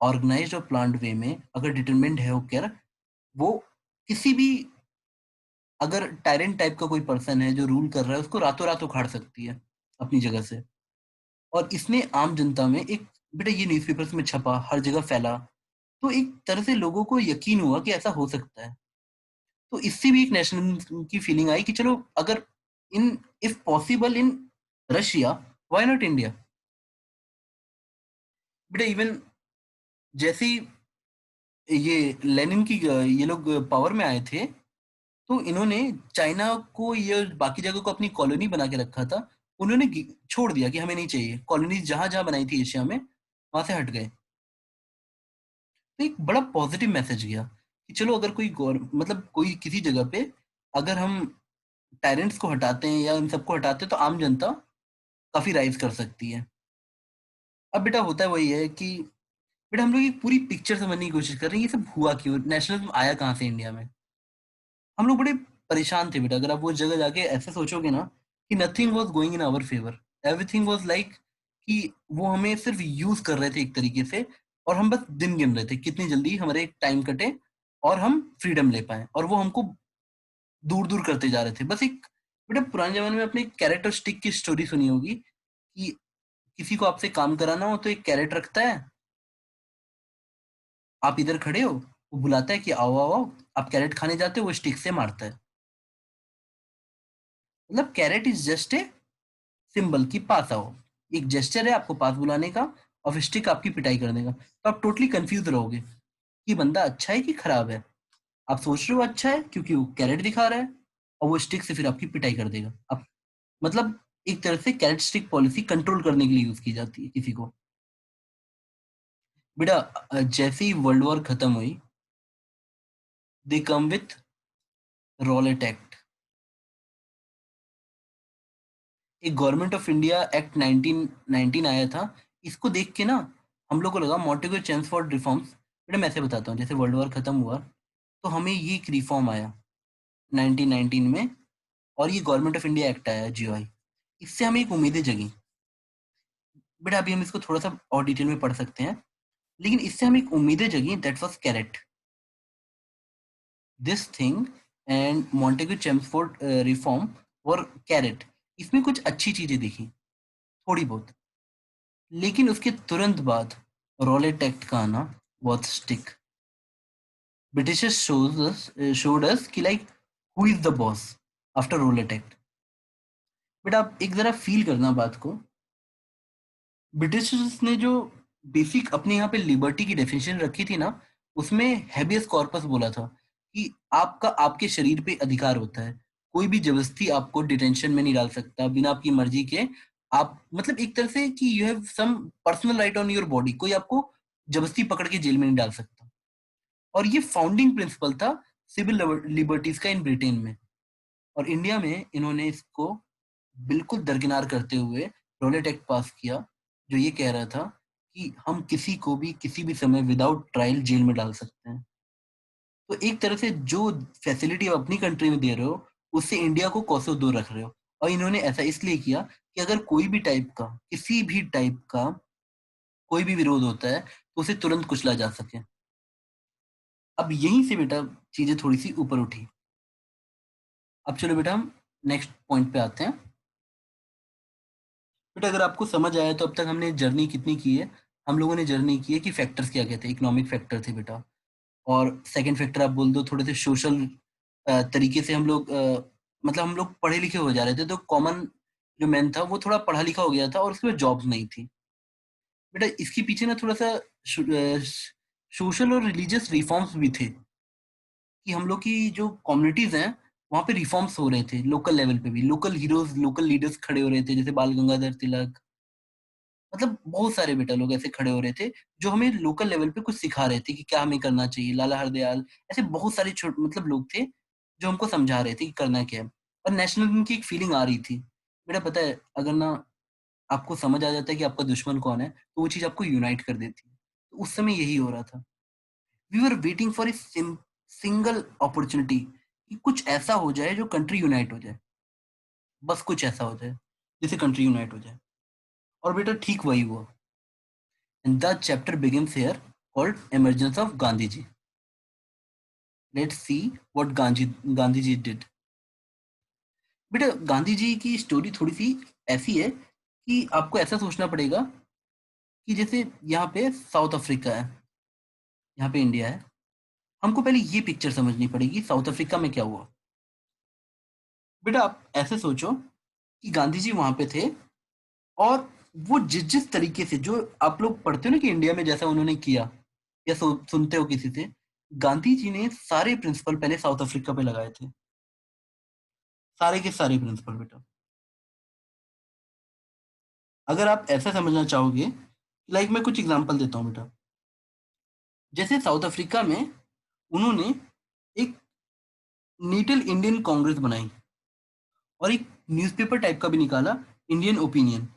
ऑर्गेनाइज्ड और प्लान्ड वे में, अगर डिटरमिन्ड है होकर, वो किसी भी, अगर टायरेंट टाइप का कोई पर्सन है जो रूल कर रहा है, उसको रातों रात उखाड़ सकती है अपनी जगह से। और इसने आम जनता में एक, बेटा ये न्यूज़पेपर्स में छपा, हर जगह फैला, तो एक तरह से लोगों को यकीन हुआ कि ऐसा हो सकता है। तो इससे भी एक नेशनल की फीलिंग आई कि चलो, अगर in if possible in Russia, why not India. बेटा इवन जैसे ही ये लेनिन की ये लोग पावर में आए थे, तो इन्होंने चाइना को, ये बाकी जगह को अपनी कॉलोनी बना के रखा था, उन्होंने छोड़ दिया कि हमें नहीं चाहिए। कॉलोनीज जहां जहां बनाई थी एशिया में, वहां से हट गए। तो एक बड़ा पॉजिटिव मैसेज गया कि चलो, अगर कोई मतलब कोई किसी जगह पे अगर हम टायरेंट्स को हटाते हैं या इन सबको हटाते हैं, तो आम जनता काफी राइज कर सकती है। अब बेटा होता है वही है कि बेटा हम लोग एक पूरी पिक्चर समझने की कोशिश कर रहे हैं, ये सब हुआ क्यों, नेशनलिज्म आया कहाँ से इंडिया में। हम लोग बड़े परेशान थे बेटा, अगर आप वो जगह जाके ऐसे सोचोगे ना कि nothing was going in our favour, everything was like कि वो हमें सिर्फ यूज कर रहे थे एक तरीके से, और हम बस दिन गिन रहे थे कितनी जल्दी हमारे टाइम कटे और हम फ्रीडम ले पाए, और वो हमको दूर दूर करते जा रहे थे। बस एक, बेटा पुराने जमाने में अपने कैरेट और स्टिक की स्टोरी सुनी होगी कि किसी को आपसे काम कराना हो तो एक कैरेट रखता है, आप इधर खड़े हो, वो बुलाता है कि आओ आओ आओ, आप कैरेट खाने जाते हो, वो स्टिक से मारता है। मतलब carrot is just a symbol की पास आओ, एक जेस्चर है आपको पास बुलाने का, और स्टिक आपकी पिटाई करने का। तो आप टोटली कंफ्यूज रहोगे कि बंदा अच्छा है कि खराब है। आप सोच रहे हो अच्छा है क्योंकि वो कैरेट दिखा रहा है, और वो स्टिक से फिर आपकी पिटाई कर देगा। आप मतलब एक तरह से कैरेट स्टिक पॉलिसी कंट्रोल करने के लिए यूज की जाती है किसी को। बेटा जैसे ही वर्ल्ड वॉर खत्म हुई, दे कम विथ रॉलेट एक्ट, एक गवर्नमेंट ऑफ इंडिया एक्ट 1919 आया था। इसको देख के ना हम लोग को लगा मॉन्टेगू चेम्सफोर्ड रिफॉर्म्स। बेटा मैं ऐसे बताता हूँ, जैसे वर्ल्ड वॉर खत्म हुआ तो हमें ये एक रिफॉर्म आया 1919 में, और ये गवर्नमेंट ऑफ इंडिया एक्ट आया जीओआई। इससे हमें एक उम्मीदें जगी। बेटा अभी हम इसको थोड़ा सा और डिटेल में पढ़ सकते हैं, लेकिन इससे हमें एक उम्मीदें जगी, that was carrot, this thing and Montagu Chelmsford reform और कैरेट, इसमें कुछ अच्छी चीजें दिखी थोड़ी बहुत। लेकिन उसके तुरंत बाद रॉलेट एक्ट का आना बहुत स्टिक। ब्रिटिशर्स showed us कि like who is the boss after Rowlatt act. But आप एक जरा फील करना बात को, ब्रिटिशर्स ने जो बेसिक अपने यहाँ पे लिबर्टी की डेफिनेशन रखी थी ना, उसमें हैबियस कॉर्पस बोला था कि आपका आपके शरीर पे अधिकार होता है, कोई भी जबरदस्ती आपको डिटेंशन में नहीं डाल सकता बिना आपकी मर्जी के। आप मतलब एक तरह से कि you have some personal right on your body, कोई आपको जबरदस्ती पकड़ के जेल में नहीं डाल सकता। और ये फाउंडिंग प्रिंसिपल था सिविल लिबर्टीज का इन ब्रिटेन में। और इंडिया में इन्होंने इसको बिल्कुल दरकिनार करते हुए रॉलेट एक्ट पास किया, जो ये कह रहा था कि हम किसी को भी किसी भी समय विदाउट ट्रायल जेल में डाल सकते हैं। तो एक तरह से जो फैसिलिटी आप अपनी कंट्री में दे रहे हो, उससे इंडिया को कोसों दूर रख रहे हो। और इन्होंने ऐसा इसलिए किया कि अगर कोई भी टाइप का, किसी भी टाइप का कोई भी विरोध होता है, तो उसे तुरंत कुचला जा सके। अब यहीं से बेटा चीजें थोड़ी सी ऊपर उठी। अब चलो बेटा हम नेक्स्ट पॉइंट पे आते हैं। बेटा अगर आपको समझ आया तो अब तक हमने जर्नी कितनी की है। हम लोगों ने जर्नी की है कि फैक्टर्स क्या क्या थे, इकोनॉमिक फैक्टर थे बेटा, और सेकंड फैक्टर आप बोल दो थोड़े से सोशल तरीके से हम लोग मतलब हम लोग पढ़े लिखे हो जा रहे थे, तो कॉमन जो मैन था वो थोड़ा पढ़ा लिखा हो गया था, और उसके बाद जॉब्स नहीं थी। बेटा इसके पीछे ना थोड़ा सा सोशल और रिलीजियस रिफॉर्म्स भी थे, कि हम लोग की जो कम्युनिटीज हैं वहाँ पे रिफॉर्म्स हो रहे थे, लोकल लेवल पे भी लोकल हीरोज, लोकल लीडर्स खड़े हो रहे थे, जैसे बाल गंगाधर तिलक, मतलब बहुत सारे बेटा लोग ऐसे खड़े हो रहे थे जो हमें लोकल लेवल पे कुछ सिखा रहे थे कि क्या हमें करना चाहिए। लाला हरदयाल, ऐसे बहुत सारे छोटे मतलब लोग थे जो हमको समझा रहे थे कि करना क्या है। और नेशनलिज्म की एक फीलिंग आ रही थी। बेटा पता है, अगर ना आपको समझ आ जाता है कि आपका दुश्मन कौन है, तो वो चीज़ आपको यूनाइट कर देती है। तो उस समय यही हो रहा था। We were waiting for a single opportunity, कि कुछ ऐसा हो जाए जो कंट्री यूनाइट हो जाए। बस कुछ ऐसा हो जाए जिससे कंट्री यूनाइट हो जाए। और बेटा ठीक वही हुआ। And the chapter begins here, called emergence of Gandhi ji. Let's see what Gandhi ji did. बेटा गांधी जी की स्टोरी थोड़ी सी ऐसी है कि आपको ऐसा सोचना पड़ेगा कि जैसे यहाँ पे साउथ अफ्रीका है, यहाँ पे इंडिया है। हमको पहले ये पिक्चर समझनी पड़ेगी साउथ अफ्रीका में क्या हुआ। बेटा आप ऐसे सोचो कि गांधी जी वहां पे थे, और वो जिस जिस तरीके से, जो आप लोग पढ़ते हो ना कि इंडिया में जैसा उन्होंने किया, या सुनते हो किसी से, गांधी जी ने सारे प्रिंसिपल पहले साउथ अफ्रीका पे लगाए थे। सारे के सारे प्रिंसिपल बेटा। अगर आप ऐसा समझना चाहोगे, लाइक मैं कुछ एग्जांपल देता हूँ बेटा। जैसे साउथ अफ्रीका में उन्होंने एक नीटल इंडियन कांग्रेस बनाई, और एक न्यूज़पेपर टाइप का भी निकाला, इंडियन ओपिनियन।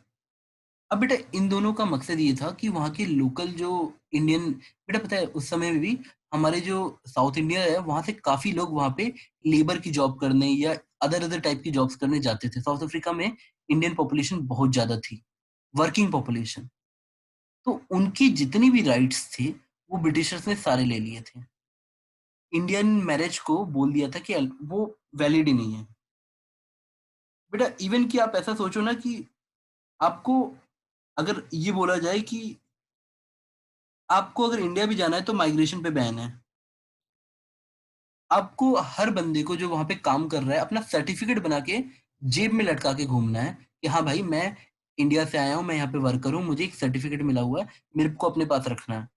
अब बेटा इन दोनों का मकसद ये था कि वहाँ के लोकल जो इंडियन, बेटा पता है उस समय में भी हमारे जो साउथ इंडिया है वहाँ से काफी लोग वहाँ पे लेबर की जॉब करने या अदर अदर टाइप की जॉब्स करने जाते थे। साउथ अफ्रीका में इंडियन पॉपुलेशन बहुत ज्यादा थी, वर्किंग पॉपुलेशन। तो उनकी जितनी भी राइट्स थे वो ब्रिटिशर्स ने सारे ले लिए थे। इंडियन मैरिज को बोल दिया था कि वो वैलिड ही नहीं है। बेटा इवन कि आप ऐसा सोचो ना कि आपको अगर ये बोला जाए कि आपको अगर इंडिया भी जाना है तो माइग्रेशन पे बैन है। आपको हर बंदे को जो वहां पे काम कर रहा है अपना सर्टिफिकेट बना के जेब में लटका के घूमना है कि हाँ भाई मैं इंडिया से आया हूँ, मैं यहाँ पे वर्क करूँ, मुझे एक सर्टिफिकेट मिला हुआ है, मेरे को अपने पास रखना है।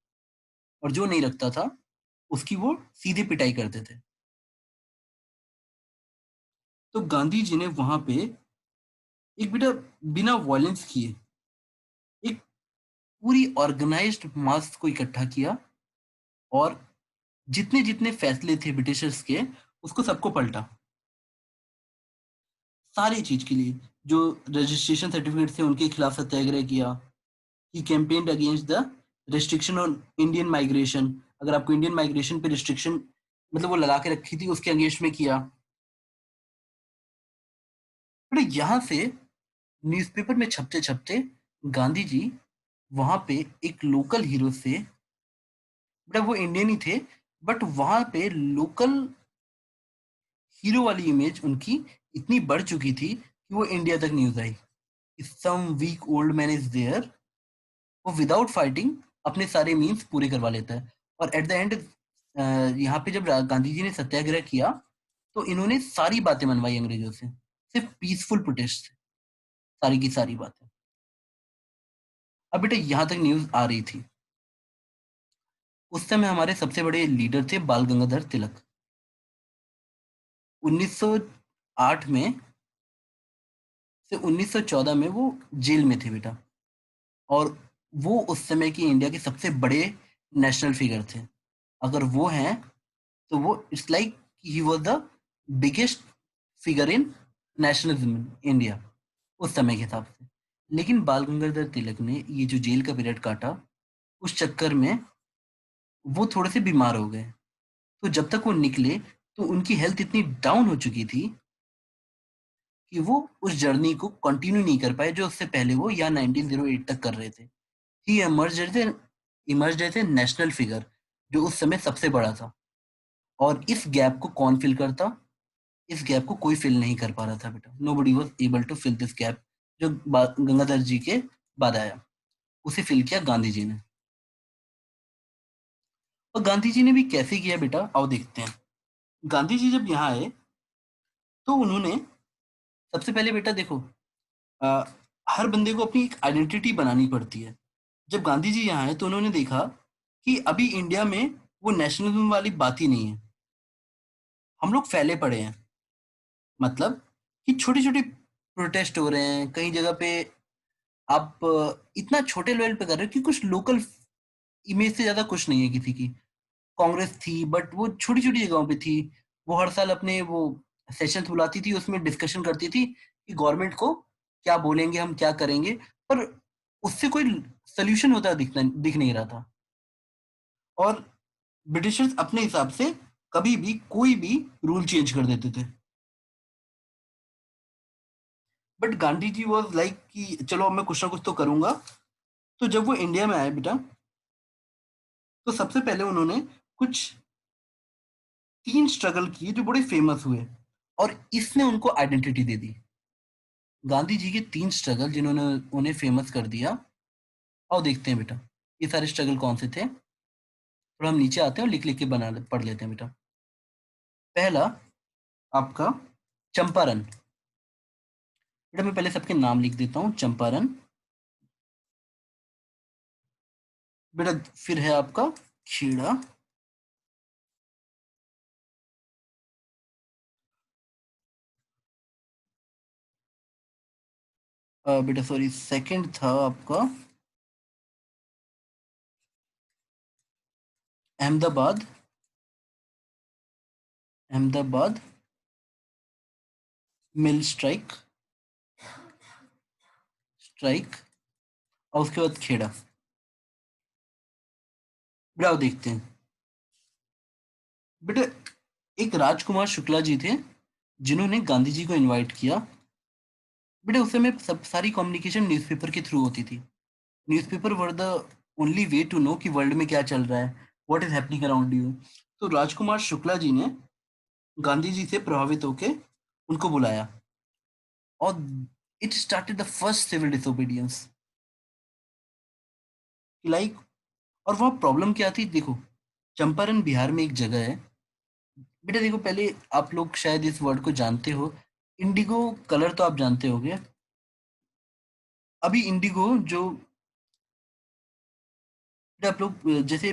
और जो नहीं रखता था उसकी वो सीधी पिटाई करते थे। तो गांधी जी ने वहां पे एक बेटा बिना वायलेंस किए एक पूरी ऑर्गेनाइज्ड मास को इकट्ठा किया, और जितने जितने फैसले थे ब्रिटिशर्स के उसको सबको पलटा। सारी चीज के लिए जो रजिस्ट्रेशन सर्टिफिकेट थे उनके खिलाफ सत्याग्रह किया। He campaigned against the restriction on Indian migration. अगर आपको इंडियन माइग्रेशन पे रिस्ट्रिक्शन मतलब वो लगा के रखी थी, उसके अगेंस्ट में किया। बट यहाँ से न्यूज़पेपर में छपते छपते गांधी जी वहां पे एक लोकल हीरो से, मतलब वो इंडियन ही थे, बट वहां पे लोकल हीरो वाली इमेज उनकी इतनी बढ़ चुकी थी कि वो इंडिया तक न्यूज आई। Some weak old man is there, वो विदाउट फाइटिंग अपने सारे मीन्स पूरे करवा लेता है। और एट द एंड यहाँ पे जब गांधी जी ने सत्याग्रह किया तो इन्होंने सारी बातें मनवाई अंग्रेजों से, सिर्फ पीसफुल प्रोटेस्ट से, सारी की सारी बातें। अब बेटा यहाँ तक न्यूज आ रही थी। उस समय हमारे सबसे बड़े लीडर थे बाल गंगाधर तिलक। 1908 में से 1914 में वो जेल में थे बेटा। और वो उस समय की इंडिया के सबसे बड़े नेशनल फिगर थे। अगर वो हैं तो वो it's like he was the biggest figure in nationalism in India उस समय के हिसाब से। लेकिन बाल गंगाधर तिलक ने ये जो जेल का पीरियड काटा, उस चक्कर में वो थोड़े से बीमार हो गए। तो जब तक वो निकले तो उनकी हेल्थ इतनी डाउन हो चुकी थी कि वो उस जर्नी को कंटिन्यू नहीं कर पाए जो उससे पहले वो या 1908 तक कर रहे थे। He emerge as a national figure, जो उस समय सबसे बड़ा था। और इस गैप को कौन फिल करता? इस गैप को कोई फिल नहीं कर पा रहा था बेटा। Nobody was able to fill this gap जो गंगाधर जी के बाद आया। उसे फिल किया गांधी जी ने। और गांधी जी ने भी कैसे किया बेटा, आओ देखते हैं। गांधी जी जब यहाँ आए तो उन्होंने सबसे पहले बेटा देखो, अ, हर बंदे को अपनी एक आइडेंटिटी बनानी पड़ती है। जब गांधी जी यहाँ आए तो उन्होंने देखा कि अभी इंडिया में वो नेशनलिज्म वाली बात ही नहीं है। हम लोग फैले पड़े हैं, मतलब कि छोटे छोटे प्रोटेस्ट हो रहे हैं कई जगह पे। आप इतना छोटे लेवल पे कर रहे हो कि कुछ लोकल इमेज से ज्यादा कुछ नहीं है किसी की। कांग्रेस थी बट वो छोटी छोटी जगहों पे थी। वो हर साल अपने वो सेशंस बुलाती थी, उसमें डिस्कशन करती थी कि गवर्नमेंट को क्या बोलेंगे, हम क्या करेंगे, पर उससे कोई सॉल्यूशन होता दिख नहीं रहा था। और ब्रिटिशर्स अपने हिसाब से कभी भी कोई भी रूल चेंज कर देते थे। But Gandhi ji was like कि चलो अब मैं कुछ ना कुछ तो करूंगा। तो जब वो इंडिया में आए बेटा, तो सबसे पहले उन्होंने कुछ 3 स्ट्रगल किए जो बड़े फेमस हुए, और इसने उनको आइडेंटिटी दे दी। गांधी जी के 3 स्ट्रगल जिन्होंने उन्हें फेमस कर दिया। और देखते हैं बेटा, ये सारे स्ट्रगल कौन से थे। थोड़ा हम नीचे आते हैं और लिख लिख के पढ़ लेते हैं बेटा। पहला आपका चंपारण। बेटा मैं पहले सबके नाम लिख देता हूँ। चंपारण। बेटा फिर है आपका खेड़ा। बेटा सॉरी, सेकंड था आपका अहमदाबाद। अहमदाबाद मिल स्ट्राइक। स्ट्राइक। और उसके बाद खेड़ा। बेटा अब देखते हैं। बेटा एक राजकुमार शुक्ला जी थे जिन्होंने गांधी जी को इनवाइट किया। बेटा उस समय सब सारी कम्युनिकेशन न्यूज़पेपर के थ्रू होती थी। Newspaper were the only way to know कि वर्ल्ड में क्या चल रहा है, what is happening around you. तो राजकुमार शुक्ला जी ने गांधी जी से प्रभावित होकर उनको बुलाया, और it started the first civil disobedience. Like, और वहाँ प्रॉब्लम क्या थी देखो। चंपारण बिहार में एक जगह है। बेटा देखो, पहले आप लोग शायद इस वर्ड को जानते हो। इंडिगो कलर तो आप जानते होगे। अभी इंडिगो जो, बेटा आप लोग जैसे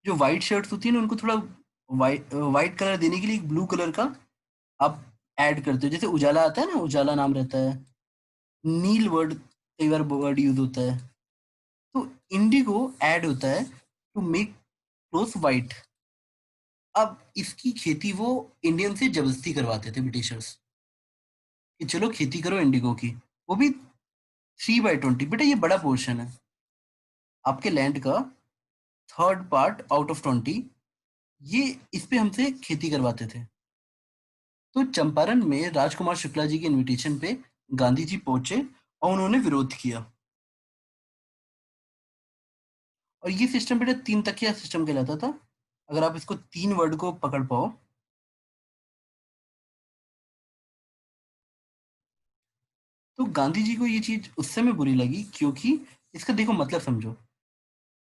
जो व्हाइट शर्ट्स होती है ना, उनको थोड़ा वाइट कलर देने के लिए एक ब्लू कलर का आप ऐड करते हो। जैसे उजाला आता है ना, उजाला नाम रहता है। नील वर्ड कई बार वर्ड यूज होता है। तो इंडिगो ऐड होता है टू मेक क्लोथ वाइट। अब इसकी खेती वो इंडियन से जबरदस्ती करवाते थे ब्रिटिशर्स कि चलो खेती करो इंडिगो की। वो भी 3/20। बेटा ये बड़ा पोर्शन है आपके लैंड का। थर्ड पार्ट आउट ऑफ 20 ये इस पे हमसे खेती करवाते थे। तो चंपारण में राजकुमार शुक्ला जी के इनविटेशन पे गांधी जी पहुंचे और उन्होंने विरोध किया। और ये सिस्टम बेटा 3 तकिया सिस्टम कहलाता था। अगर आप इसको 3 वर्ड को पकड़ पाओ। तो गांधी जी को ये चीज उस समय बुरी लगी, क्योंकि इसका देखो मतलब समझो।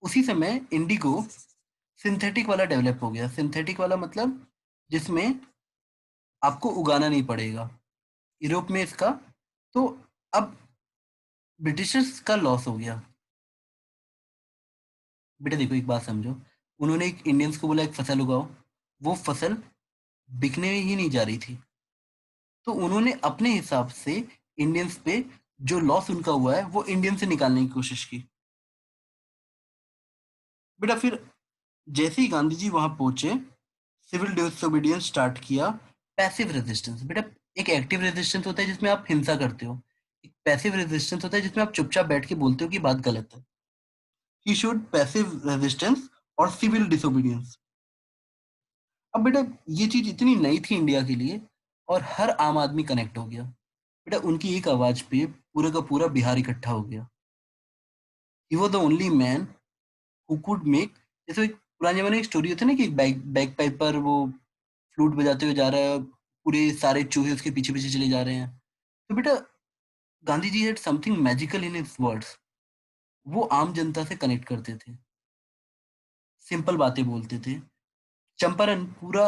उसी समय इंडिगो सिंथेटिक वाला डेवलप हो गया। सिंथेटिक वाला मतलब जिसमें आपको उगाना नहीं पड़ेगा, यूरोप में इसका। तो अब ब्रिटिशर्स का लॉस हो गया। बेटा देखो एक बात समझो। उन्होंने एक इंडियंस को बोला एक फसल उगाओ। वो फसल बिकने ही नहीं जा रही थी। तो उन्होंने अपने हिसाब से इंडियंस पे जो लॉस उनका हुआ है वो इंडियन से निकालने की कोशिश की। बेटा फिर जैसे ही गांधी जी वहां पहुंचे, सिविल डिसोबीडियंस स्टार्ट किया। पैसिव रेजिस्टेंस बेटा, एक एक्टिव रेजिस्टेंस होता है जिसमें आप हिंसा करते हो। एक पैसिव रेजिस्टेंस होता है जिसमें आप चुपचाप बैठ के बोलते हो कि बात गलत है। ही शोड पैसिव रेजिस्टेंस और सिविल डिसोबीडियंस। अब बेटा ये चीज इतनी नई थी इंडिया के लिए, और हर आम आदमी कनेक्ट हो गया। बेटा उनकी एक आवाज पे पूरा का पूरा बिहार इकट्ठा हो गया। He was the only man who could make, जैसे एक पुराने जमाने की स्टोरी होती है ना कि एक बैग बैग पाइपर वो फ्लूट बजाते हुए जा रहा है, पूरे सारे चूहे उसके पीछे पीछे चले जा रहे हैं। तो बेटा Gandhi ji had something magical in his words. वो आम जनता से कनेक्ट करते थे, सिंपल बातें बोलते थे। चंपारण पूरा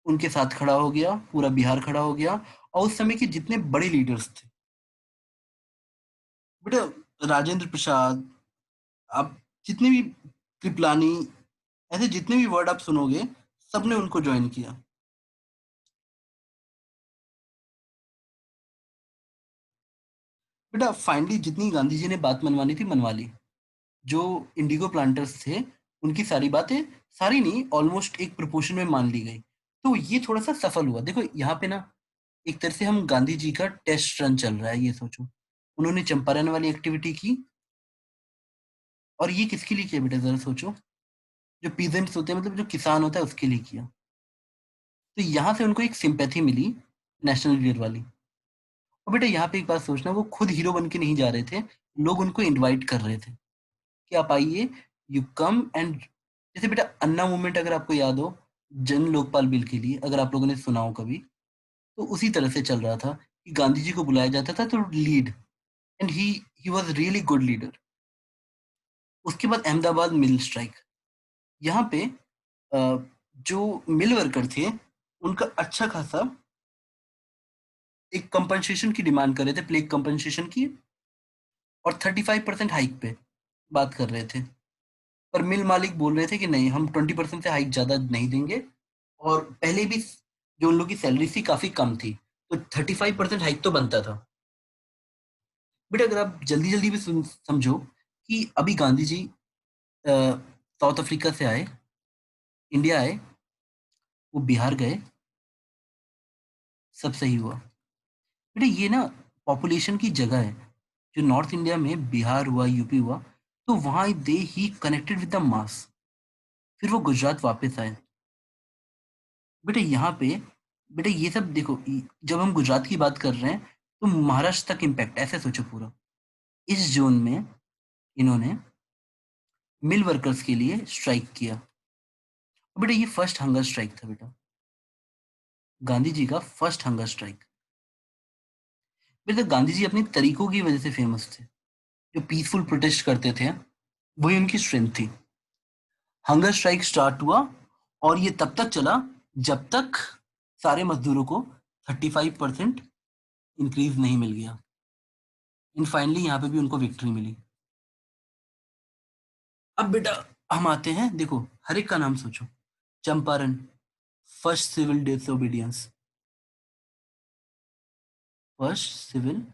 उनके साथ खड़ा हो गया, पूरा बिहार खड़ा हो गया। और उस समय के जितने बड़े लीडर्स थे बेटा, राजेंद्र प्रसाद, आप जितने भी, कृपलानी, ऐसे जितने भी वर्ड आप सुनोगे, सबने उनको ज्वाइन किया। बेटा फाइनली जितनी गांधी जी ने बात मनवानी थी मनवा ली। जो इंडिगो प्लांटर्स थे उनकी सारी बातें, सारी नहीं, ऑलमोस्ट एक प्रोपोर्शन में मान ली गई। तो ये थोड़ा-सा सफल हुआ। देखो यहाँ पे ना एक तरह से हम गांधी जी का टेस्ट रन चल रहा है, ये सोचो। उन्होंने चंपारण वाली एक्टिविटी की और ये किसके लिए किया बेटा ज़रा सोचो? जो पीजेंट्स होते हैं मतलब जो किसान होता है उसके लिए किया। तो यहाँ से उनको एक सिम्पैथी मिली नेशनल लीडर वाली। और बेटा यहाँ पे एक बात सोचना वो खुद हीरो बन के नहीं जा रहे थे, लोग उनको इनवाइट कर रहे थे कि आप आइए, यू कम एंड जैसे बेटा अन्ना मूवमेंट अगर आपको याद हो, जन लोकपाल बिल के लिए अगर आप लोगों ने सुना हो कभी, तो उसी तरह से चल रहा था कि गांधी जी को बुलाया जाता था तो lead and he was really good leader. उसके बाद अहमदाबाद मिल स्ट्राइक। यहाँ पे जो मिल वर्कर थे, उनका अच्छा खासा एक कंपनसेशन की डिमांड कर रहे थे, प्लेग कंपनसेशन की और 35% हाइक पे बात कर रहे थे। पर मिल मालिक बोल रहे थे कि नहीं हम 20% से हाइक ज़्यादा नहीं देंगे और पहले भी जो उन लोग की सैलरी थी काफ़ी कम थी, तो 35% हाइक तो बनता था। बेटा अगर आप जल्दी-जल्दी में समझो कि अभी गांधी जी अ, साउथ अफ्रीका से आए, इंडिया आए, वो बिहार गए, सब सही हुआ। बेटा ये ना पॉपुलेशन की जगह है, जो नॉर्थ इंडिया में बिहार हुआ, यूपी हुआ, तो वहाँ दे ही कनेक्टेड विद द मास। फिर वो गुजरात वापस आए। बेटा यहाँ पे बेटा ये सब देखो जब हम गुजरात की बात कर रहे हैं, तो महाराष्ट्र तक इम्पैक्ट ऐसे सोचो पूरा। इस ज़ोन में इन्होंने मिल वर्कर्स के लिए स्ट्राइक किया। बेटा ये फर्स्ट हंगर स्ट्राइक था बेटा, गांधी जी का फर्स्ट हंगर स्ट्राइक। बेटा गांधी जी अपने तरीकों की वजह से फेमस थे, जो पीसफुल प्रोटेस्ट करते थे, वही उनकी स्ट्रेंथ थी। हंगर स्ट्राइक स्टार्ट हुआ और ये तब तक चला जब तक सारे मजदूरों को 35% इंक्रीज नहीं मिल गया। इन फाइनली यहाँ पे भी उनको विक्ट्री मिली। अब बेटा हम आते हैं, देखो हर एक का नाम सोचो। Champaran, first civil disobedience, first civil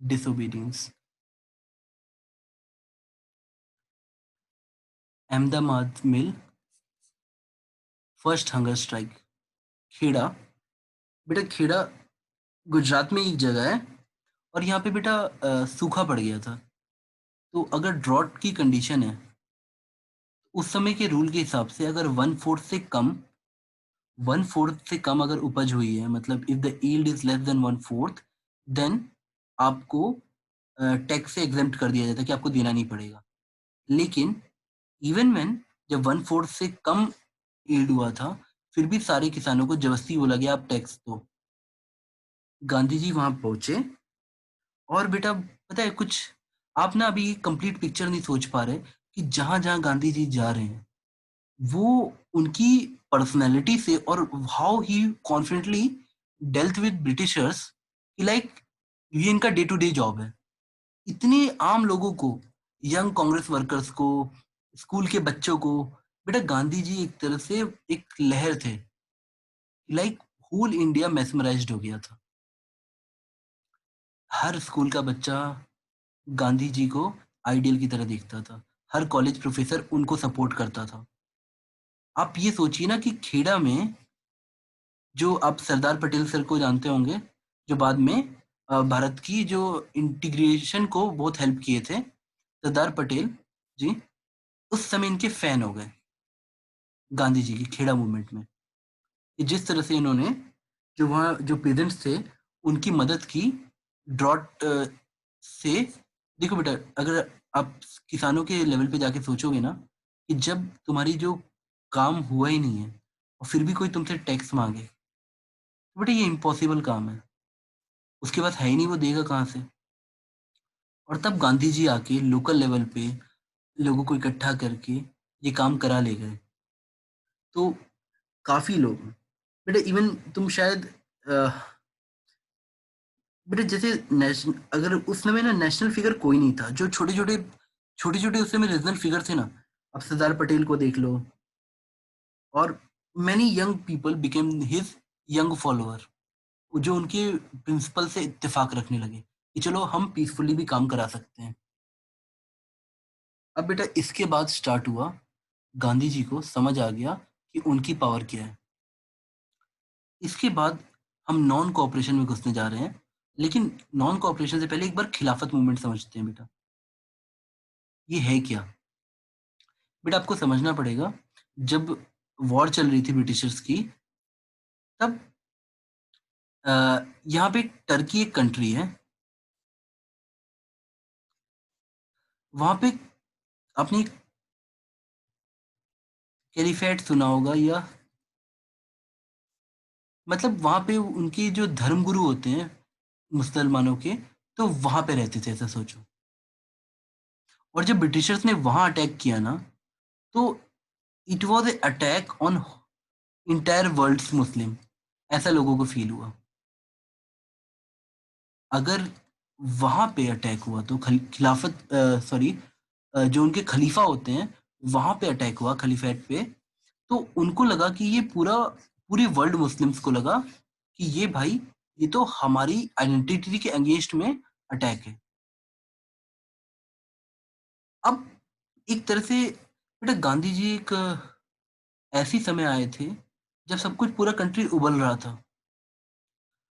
disobedience. Ahmedabad mill, first hunger strike. Kheda, बेटा खेड़ा गुजरात में एक जगह है और यहाँ पे बेटा सूखा पड़ गया था। तो अगर ड्रॉट की कंडीशन है, उस समय के रूल के हिसाब से अगर वन फोर्थ से कम अगर उपज हुई है, मतलब if the yield is less than one fourth, then आपको टैक्स से एग्जेम्प्ट कर दिया जाता है कि आपको देना नहीं पड़ेगा। लेकिन इवन व्हेन जब वन फोर्थ से कम यील्ड हुआ था, फिर भी सारे किसानों को जबरदस्ती बोला गया आप टैक्स दो। गांधी जी वहां पहुंचे और बेटा पता है कुछ, आप ना अभी कंप्लीट पिक्चर नहीं सोच पा रहे कि जहां जहां गांधी जी जा रहे हैं, वो उनकी पर्सनैलिटी से और how he confidently dealt with Britishers कि लाइक ये इनका डे टू डे जॉब है। इतने आम लोगों को, यंग कांग्रेस वर्कर्स को, स्कूल के बच्चों को, बेटा गांधी जी एक तरह से एक लहर थे, लाइक होल इंडिया मेस्मराइज्ड हो गया था। हर स्कूल का बच्चा गांधी जी को आइडियल की तरह देखता था, हर कॉलेज प्रोफेसर उनको सपोर्ट करता था। आप ये सोचिए ना कि खेड़ा में, जो आप सरदार पटेल सर को जानते होंगे, जो बाद में भारत की जो इंटीग्रेशन को बहुत हेल्प किए थे, सरदार पटेल जी उस समय इनके फैन हो गए गांधी जी की खेड़ा मूवमेंट में। कि जिस तरह से इन्होंने जो वहाँ जो पेरेंट्स थे उनकी मदद की ड्रॉट से। देखो बेटा अगर आप किसानों के लेवल पे जाके सोचोगे ना कि जब तुम्हारी जो काम हुआ ही नहीं है और फिर भी कोई तुमसे टैक्स मांगे, तो बेटा ये इम्पॉसिबल काम है, उसके पास है ही नहीं, वो देगा कहाँ से। और तब गांधी जी आके लोकल लेवल पे लोगों को इकट्ठा करके ये काम करा ले गए। तो काफी लोग, बेटा इवन तुम शायद बेटा जैसे नेशनल, अगर उस समय ना नेशनल फिगर कोई नहीं था, जो छोटे छोटे उस समय रीजनल फिगर थे ना, अब सरदार पटेल को देख लो, और many young people became his young follower, जो उनके प्रिंसिपल से इत्तेफाक रखने लगे कि चलो हम पीसफुली भी काम करा सकते हैं। अब बेटा इसके बाद स्टार्ट हुआ, गांधी जी को समझ आ गया कि उनकी पावर क्या है। इसके बाद हम नॉन कोऑपरेशन में घुसने जा रहे हैं, लेकिन नॉन कोऑपरेशन से पहले एक बार खिलाफत मूवमेंट समझते हैं बेटा। ये है क्या? बेटा आपको समझना पड़ेगा, जब वॉर चल रही थी ब्रिटिशर्स की, तब यहाँ पे टर्की एक कंट्री है, वहां पे आपने कैलिफेट सुना होगा, या मतलब वहां पे उनके जो धर्मगुरु होते हैं मुसलमानों के, तो वहां पे रहते थे, ऐसा सोचो। और जब ब्रिटिशर्स ने वहां अटैक किया ना, तो it was a attack on entire world Muslim, ऐसा लोगों को फील हुआ। अगर वहां पे अटैक हुआ तो खिलाफत सॉरी जो उनके खलीफा होते हैं, वहां पे अटैक हुआ खलीफेट पे, तो उनको लगा कि ये पूरी वर्ल्ड मुस्लिम्स को लगा कि ये भाई, ये तो हमारी आइडेंटिटी के अगेंस्ट में अटैक है। अब एक तरह से बेटा गांधी जी एक ऐसी समय आए थे जब सब कुछ पूरा कंट्री उबल रहा था।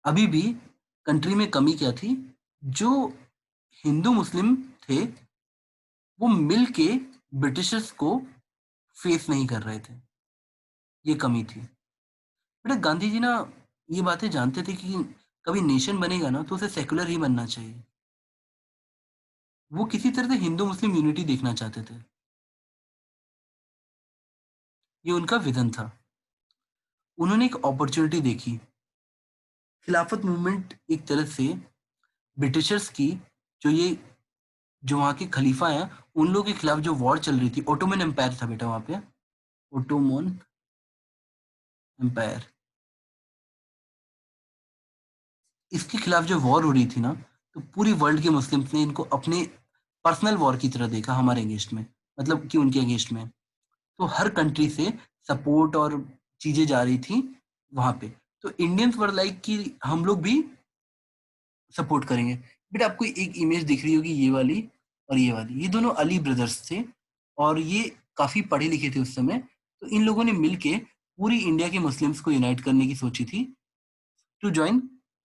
अभी भी कंट्री में कमी क्या थी? जो हिंदू मुस्लिम थे, वो मिल के ब्रिटिशर्स को फेस नहीं कर रहे थे। ये कमी थी। बेटा गांधी जी ना ये बातें जानते थे कि कभी नेशन बनेगा ना तो उसे सेकुलर ही बनना चाहिए। वो किसी तरह से हिंदू मुस्लिम यूनिटी देखना चाहते थे। ये उनका विजन था। उन्होंने एक अपॉर्चुनिटी देखी। खिलाफत मूवमेंट एक तरह से ब्रिटिशर्स की, जो वहाँ के खलीफा हैं, उन लोगों के खिलाफ जो वॉर चल रही थी, ओटोमन एम्पायर था बेटा वहाँ पे, ओटोमन एम्पायर, इसके खिलाफ जो वॉर हो रही थी ना, तो पूरी वर्ल्ड के मुस्लिम्स ने इनको अपने पर्सनल वॉर की तरह देखा हमारे अगेंस्ट में, मतलब कि उनके अगेंस्ट में। तो हर कंट्री से सपोर्ट और चीजें जा रही थी वहां पे। तो इंडियंस वर लाइक कि हम लोग भी सपोर्ट करेंगे। बट आपको एक इमेज दिख रही होगी, ये वाली और ये वाली, ये दोनों अली ब्रदर्स थे, और ये काफी पढ़े लिखे थे उस समय। तो इन लोगों ने मिलके पूरी इंडिया के मुस्लिम्स को यूनाइट करने की सोची थी, टू ज्वाइन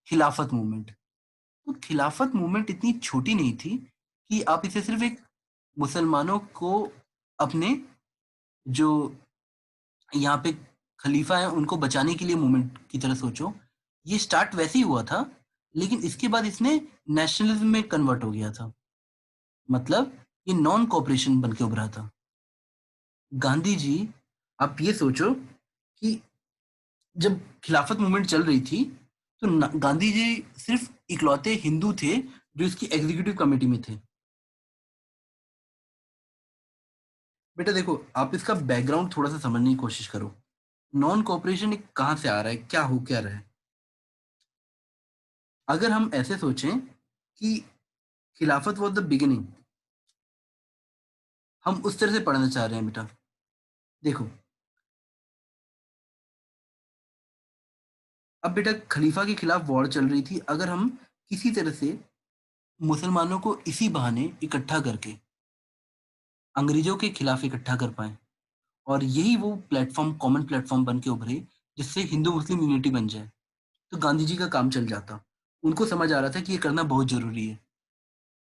खिलाफत मूवमेंट। तो खिलाफत मूवमेंट इतनी छोटी नहीं थी कि आप इसे सिर्फ एक मुसलमानों को अपने जो यहाँ पे खलीफा है उनको बचाने के लिए मूवमेंट की तरह सोचो। ये स्टार्ट वैसे ही हुआ था, लेकिन इसके बाद इसने नेशनलिज्म में कन्वर्ट हो गया था। मतलब ये नॉन कॉपरेशन बन के उभरा था। गांधी जी, आप ये सोचो कि जब खिलाफत मूवमेंट चल रही थी, तो गांधी जी सिर्फ इकलौते हिंदू थे जो इसकी एग्जीक्यूटिव कमेटी में थे। बेटा देखो, आप इसका बैकग्राउंड थोड़ा सा समझने की कोशिश करो। नॉन कॉपरेशन कहाँ से आ रहा है, क्या हो क्या रहा है? अगर हम ऐसे सोचें कि खिलाफत वॉज द बिगिनिंग, हम उस तरह से पढ़ना चाह रहे हैं बेटा। देखो, अब बेटा खलीफा के खिलाफ वॉर चल रही थी। अगर हम किसी तरह से मुसलमानों को इसी बहाने इकट्ठा करके अंग्रेजों के खिलाफ इकट्ठा कर पाए, और यही वो प्लेटफॉर्म, कॉमन प्लेटफॉर्म बन के उभरे जिससे हिंदू मुस्लिम यूनिटी बन जाए, तो गांधी जी का काम चल जाता। उनको समझ आ रहा था कि ये करना बहुत जरूरी है।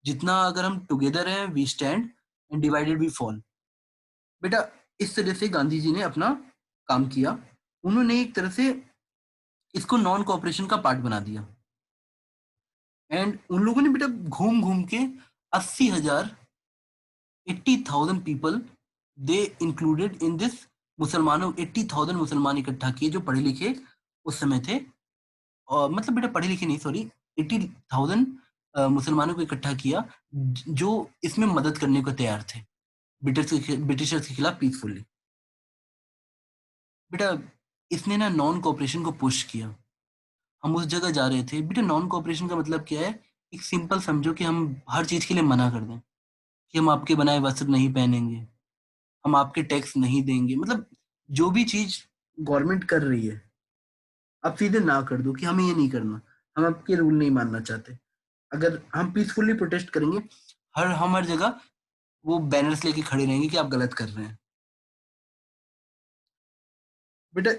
जितना अगर हम टुगेदर हैं we stand, and divided we fall. बेटा इस तरह से गांधी जी ने अपना काम किया। उन्होंने एक तरह से इसको नॉन कोऑपरेशन का पार्ट बना दिया। एंड उन लोगों ने बेटा घूम घूम के 80,000, 80,000 people they included in this, मुसलमानों 80,000 मुसलमान इकट्ठा किए जो पढ़े लिखे उस समय थे। और मतलब बेटा पढ़े लिखे नहीं, सॉरी, 80,000 मुसलमानों को इकट्ठा किया जो इसमें मदद करने को तैयार थे, ब्रिटिशर्स के खिलाफ पीसफुली। बेटा इसने ना नॉन कोऑपरेशन को पुश किया। हम उस जगह जा रहे थे बेटा। नॉन कोऑपरेशन का मतलब क्या है? एक सिंपल समझो कि हम हर चीज के लिए मना कर दें, कि हम आपके बनाए वस्त्र नहीं पहनेंगे, हम आपके टैक्स नहीं देंगे। मतलब जो भी चीज गवर्नमेंट कर रही है, आप सीधे ना कर दो कि हमें ये नहीं करना, हम आपके रूल नहीं मानना चाहते। अगर हम पीसफुली प्रोटेस्ट करेंगे, हम हर जगह वो बैनर्स लेके खड़े रहेंगे कि आप गलत कर रहे हैं। बेटा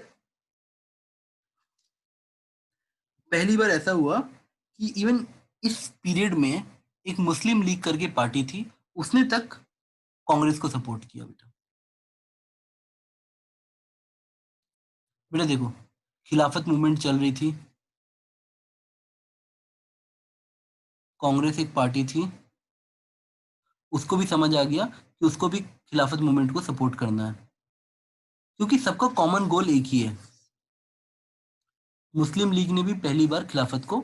पहली बार ऐसा हुआ कि इवन इस पीरियड में एक मुस्लिम लीग करके पार्टी थी, उसने तक कांग्रेस को सपोर्ट किया बेटा। बेटा देखो, खिलाफत मूवमेंट चल रही थी, कांग्रेस एक पार्टी थी, उसको भी समझ आ गया कि उसको भी खिलाफत मूवमेंट को सपोर्ट करना है, क्योंकि सबका कॉमन गोल एक ही है। मुस्लिम लीग ने भी पहली बार खिलाफत को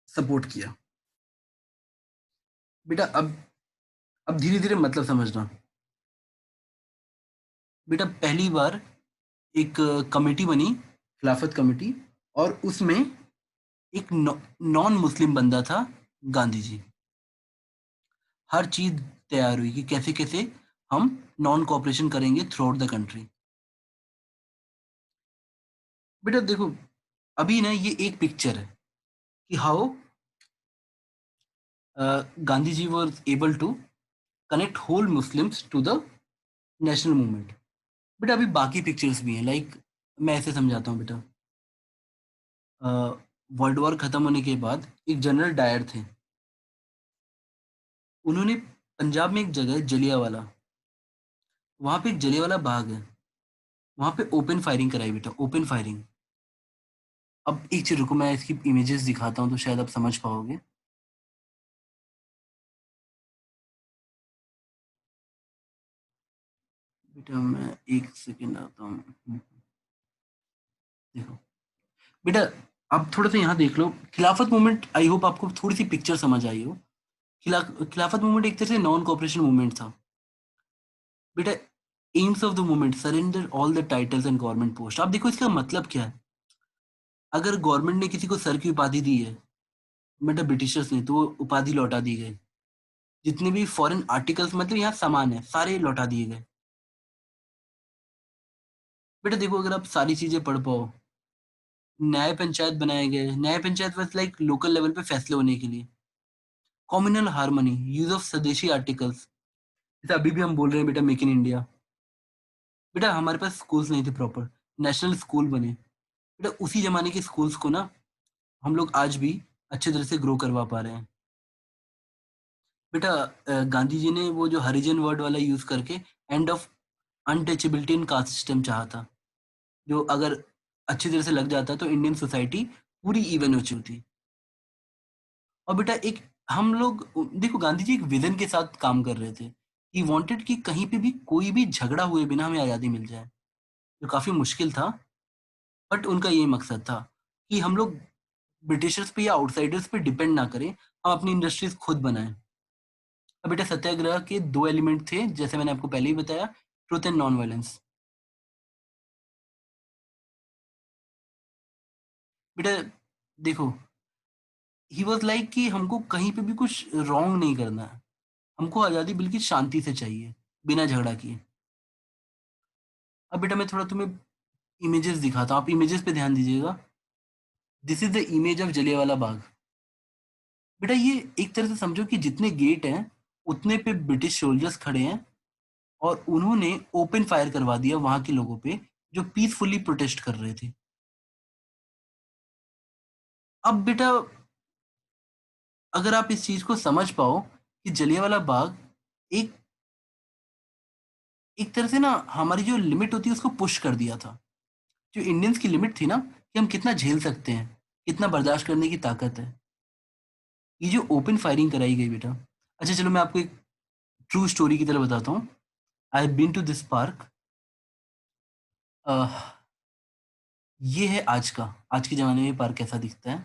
सपोर्ट किया। बेटा अब धीरे धीरे मतलब समझना। बेटा पहली बार एक कमेटी बनी, खिलाफत कमेटी, और उसमें एक नॉन मुस्लिम बंदा था, गांधी जी। हर चीज तैयार हुई कि कैसे कैसे हम नॉन कॉपरेशन करेंगे थ्रू आउट द कंट्री। बेटा देखो, अभी ना ये एक पिक्चर है कि how Gandhi ji was able to connect whole Muslims to the national movement. बेटा अभी बाकी पिक्चर्स भी हैं, लाइक मैं ऐसे समझाता हूँ बेटा। वर्ल्ड वॉर खत्म होने के बाद एक जनरल डायर थे, उन्होंने पंजाब में एक जगह है जलियांवाला, वहां पे एक जलियांवाला बाग है, वहां पे ओपन फायरिंग कराई बेटा, ओपन फायरिंग। अब एक चीज रुको, मैं इसकी इमेजेस दिखाता हूँ तो शायद आप समझ पाओगे। बेटा मैं एक सेकेंड आता हूँ। देखो बेटा, आप थोड़ा सा यहाँ देख लो, खिलाफत मूवमेंट, आई होप आपको थोड़ी सी पिक्चर समझ आई हो। खिलाफत मूवमेंट एक तरह से नॉन कॉपरेशन मूवमेंट था बेटा। AIIMS of the movement, surrender all the titles and government post. आप देखो इसका मतलब क्या है। अगर गवर्नमेंट ने किसी को सर की उपाधि दी है, मतलब ब्रिटिशर्स ने, तो वो उपाधि लौटा दी गई। जितने भी फॉरेन आर्टिकल्स, मतलब यहाँ सामान है, सारे लौटा दिए गए। बेटा देखो, अगर आप सारी चीजें पढ़ पाओ, न्याय पंचायत बनाए गए। न्याय पंचायत बस लाइक लोकल लेवल पे फैसले होने के लिए। कम्युनल हार्मनी, यूज ऑफ स्वदेशी आर्टिकल्स, जैसे अभी भी हम बोल रहे हैं बेटा, मेक इन इंडिया। बेटा हमारे पास स्कूल्स नहीं थे प्रॉपर, नेशनल स्कूल बने। बेटा उसी जमाने के स्कूल्स को ना हम लोग आज भी अच्छे तरह से ग्रो करवा पा रहे हैं। बेटा गांधी जी ने वो जो हरिजन वर्ड वाला यूज करके end of untouchability in caste system चाहा था, जो अगर अच्छी तरह से लग जाता तो इंडियन सोसाइटी पूरी इवन हो चुकी थी। और बेटा एक, हम लोग देखो, गांधी जी एक विजन के साथ काम कर रहे थे। ही वांटेड कि कहीं पे भी कोई भी झगड़ा हुए बिना हमें आज़ादी मिल जाए, जो काफी मुश्किल था। बट उनका ये मकसद था कि हम लोग ब्रिटिशर्स पे या आउटसाइडर्स पे डिपेंड ना करें, हम अपनी इंडस्ट्रीज खुद बनाएं। अब बेटा सत्याग्रह के दो एलिमेंट थे, जैसे मैंने आपको पहले ही बताया, ट्रूथ एंड नॉन वायलेंस। बेटा देखो, ही वॉज लाइक कि हमको कहीं पे भी कुछ रॉन्ग नहीं करना है, हमको आज़ादी बिल्कुल शांति से चाहिए, बिना झगड़ा किए। अब बेटा मैं थोड़ा तुम्हें इमेजेस दिखाता हूँ, आप इमेजेस पे ध्यान दीजिएगा। This is the image of Jallianwala Bagh. बेटा ये एक तरह से समझो कि जितने गेट हैं उतने पे ब्रिटिश सोल्जर्स खड़े हैं, और उन्होंने ओपन फायर करवा दिया वहां के लोगों पे जो पीसफुली प्रोटेस्ट कर रहे थे। अब बेटा अगर आप इस चीज को समझ पाओ कि जलियांवाला बाग एक एक तरह से ना हमारी जो लिमिट होती है उसको पुश कर दिया था। जो इंडियंस की लिमिट थी ना, कि हम कितना झेल सकते हैं, कितना बर्दाश्त करने की ताकत है, ये जो ओपन फायरिंग कराई गई बेटा। अच्छा चलो मैं आपको एक ट्रू स्टोरी की तरह बताता हूँ। I have been to this park. ये है आज के जमाने में ये पार्क कैसा दिखता है।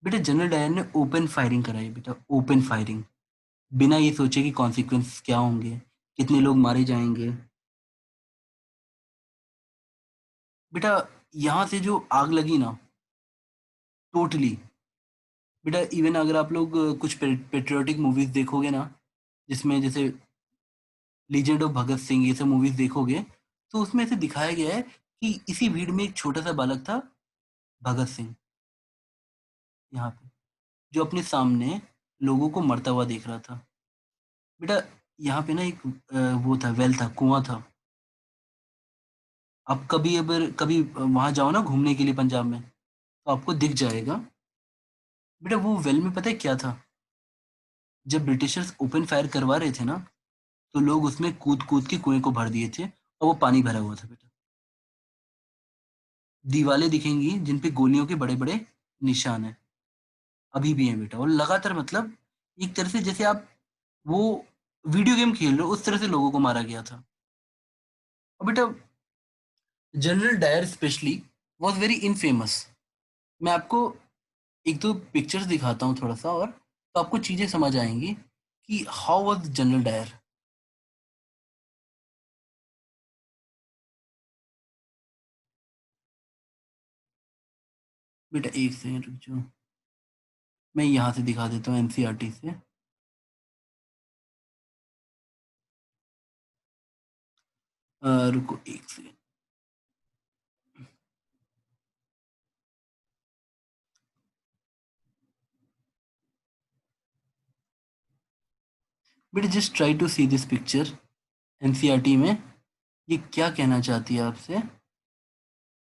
बेटा जनरल डायर ने ओपन फायरिंग कराई बेटा, ओपन फायरिंग, बिना ये सोचे कि कॉन्सिक्वेंस क्या होंगे, कितने लोग मारे जाएंगे। बेटा यहाँ से जो आग लगी ना, टोटली, बेटा इवन अगर आप लोग कुछ पेट्रियोटिक मूवीज देखोगे ना, जिसमें जैसे लीजेंड ऑफ भगत सिंह, ये सब मूवीज देखोगे, तो उसमें ऐसे दिखाया गया है कि इसी भीड़ में एक छोटा सा बालक था, भगत सिंह, यहाँ पे, जो अपने सामने लोगों को मरता हुआ देख रहा था। बेटा यहाँ पे ना एक वो था, वेल था, कुआं था। आप कभी अगर कभी वहां जाओ ना घूमने के लिए पंजाब में, तो आपको दिख जाएगा। बेटा वो वेल में पता है क्या था, जब ब्रिटिशर्स ओपन फायर करवा रहे थे ना, तो लोग उसमें कूद कूद के कुएं को भर दिए थे और वो पानी भरा हुआ था बेटा। दीवालें दिखेंगी जिन पे गोलियों के बड़े बड़े निशान हैं, अभी भी हैं बेटा। और लगातार मतलब एक तरह से जैसे आप वो वीडियो गेम खेल रहे हो उस तरह से लोगों को मारा गया था। और बेटा General Dyer specially was very infamous. मैं आपको एक दो पिक्चर्स दिखाता हूँ थोड़ा सा, और तो आपको चीजें समझ आएंगी कि हाउ वाज जनरल डायर। बेटा एक सेकंड रुक जाओ, मैं यहाँ से दिखा देता हूँ एनसीईआरटी से। रुको एक सेकंड। बेटा just try to see this picture NCERT में, ये क्या कहना चाहती है आपसे।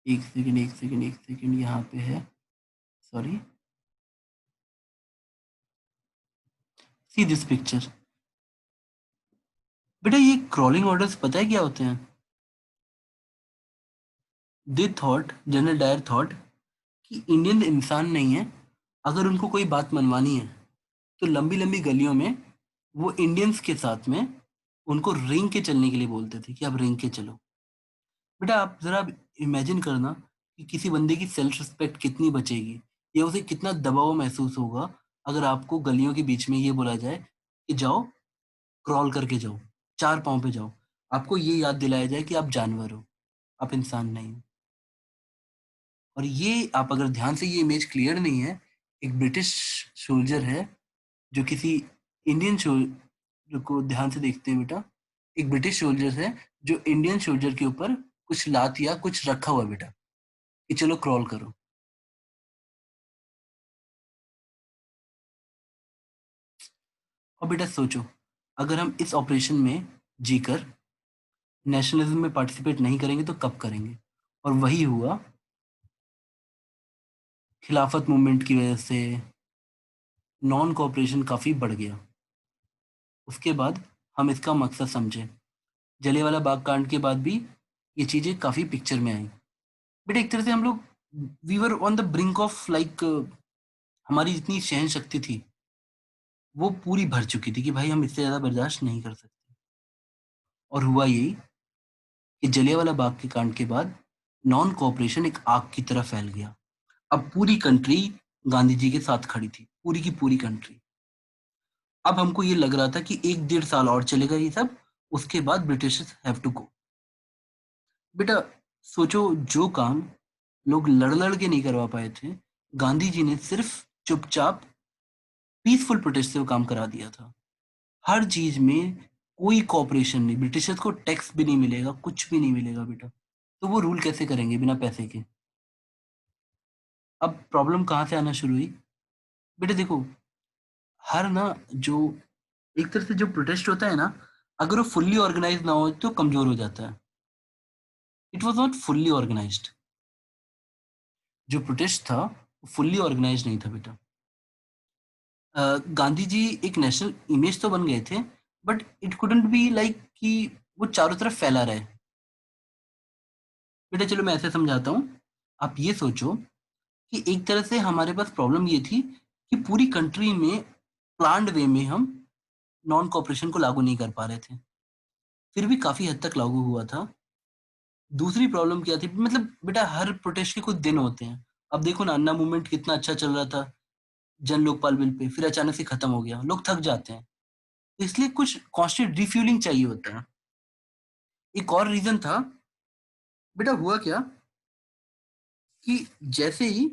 एक सेकंड एक सेकंड एक सेकंड, यहाँ पे है, सॉरी। C this picture. बेटा ये क्रॉलिंग ऑर्डर्स पता है क्या होते हैं। They thought, General Dyer thought कि इंडियन इंसान नहीं है, अगर उनको कोई बात मनवानी है तो लंबी लंबी गलियों में वो इंडियंस के साथ में उनको रेंग के चलने के लिए बोलते थे कि आप रेंग के चलो। बेटा आप जरा इमेजिन करना कि किसी बंदे की सेल्फ रिस्पेक्ट कितनी बचेगी, या उसे कितना दबाव महसूस होगा अगर आपको गलियों के बीच में ये बोला जाए कि जाओ क्रॉल करके जाओ, चार पाँव पे जाओ, आपको ये याद दिलाया जाए कि आप जानवर हो, आप इंसान नहीं हो। और ये आप अगर ध्यान से, ये इमेज क्लियर नहीं है, एक ब्रिटिश सोल्जर है जो किसी इंडियन सोल्जर को, ध्यान से देखते हैं बेटा, एक ब्रिटिश सोल्जर है जो इंडियन सोल्जर के ऊपर कुछ लात या कुछ रखा हुआ है बेटा, कि चलो क्रॉल करो। और बेटा सोचो, अगर हम इस ऑपरेशन में जीकर नेशनलिज्म में पार्टिसिपेट नहीं करेंगे तो कब करेंगे। और वही हुआ, खिलाफत मूवमेंट की वजह से नॉन कोऑपरेशन काफी बढ़ गया। उसके बाद हम इसका मकसद समझे, जलियांवाला बाग कांड के बाद भी ये चीजें काफी पिक्चर में आई। बट एक तरह से हम लोग, we were on the brink of like, हमारी जितनी सहन शक्ति थी वो पूरी भर चुकी थी कि भाई हम इससे ज्यादा बर्दाश्त नहीं कर सकते। और हुआ यही कि जलियांवाला बाग के कांड के बाद नॉन कोऑपरेशन एक आग की तरह फैल गया। अब पूरी कंट्री गांधी जी के साथ खड़ी थी, पूरी की पूरी कंट्री। अब हमको ये लग रहा था कि एक डेढ़ साल और चलेगा ये सब, उसके बाद ब्रिटिश हैव टू गो। बेटा सोचो, जो काम लोग लड़ लड़ के नहीं करवा पाए थे, गांधी जी ने सिर्फ चुपचाप पीसफुल प्रोटेस्ट से वो काम करा दिया था। हर चीज में कोई कॉपरेशन नहीं, ब्रिटिशर्स को टैक्स भी नहीं मिलेगा, कुछ भी नहीं मिलेगा बेटा। तो वो रूल कैसे करेंगे बिना पैसे के। अब प्रॉब्लम कहाँ से आना शुरू हुई। बेटा देखो, हर ना जो एक तरह से जो प्रोटेस्ट होता है ना, अगर वो फुल्ली ऑर्गेनाइज ना हो तो कमजोर हो जाता है। It was not fully organised. जो प्रोटेस्ट था वो फुल्ली ऑर्गेनाइज नहीं था बेटा। गांधी जी एक नेशनल इमेज तो बन गए थे, but it couldn't be like कि वो चारों तरफ फैला रहे। बेटा चलो मैं ऐसे समझाता हूँ। आप ये सोचो कि एक तरह से हमारे पास प्रॉब्लम ये थी कि पूरी कंट्री में प्लान्ड वे में हम नॉन कॉपरेशन को लागू नहीं कर पा रहे थे, फिर भी काफी हद तक लागू हुआ था। दूसरी प्रॉब्लम क्या थी, मतलब बेटा हर प्रोटेस्ट के कुछ दिन होते हैं। अब देखो ना, अन्ना मूवमेंट कितना अच्छा चल रहा था जन लोकपाल बिल पे, फिर अचानक से खत्म हो गया, लोग थक जाते हैं। तो इसलिए कुछ कांस्टेंट रिफ्यूलिंग चाहिए होता है। एक और रीजन था। बेटा हुआ क्या कि जैसे ही,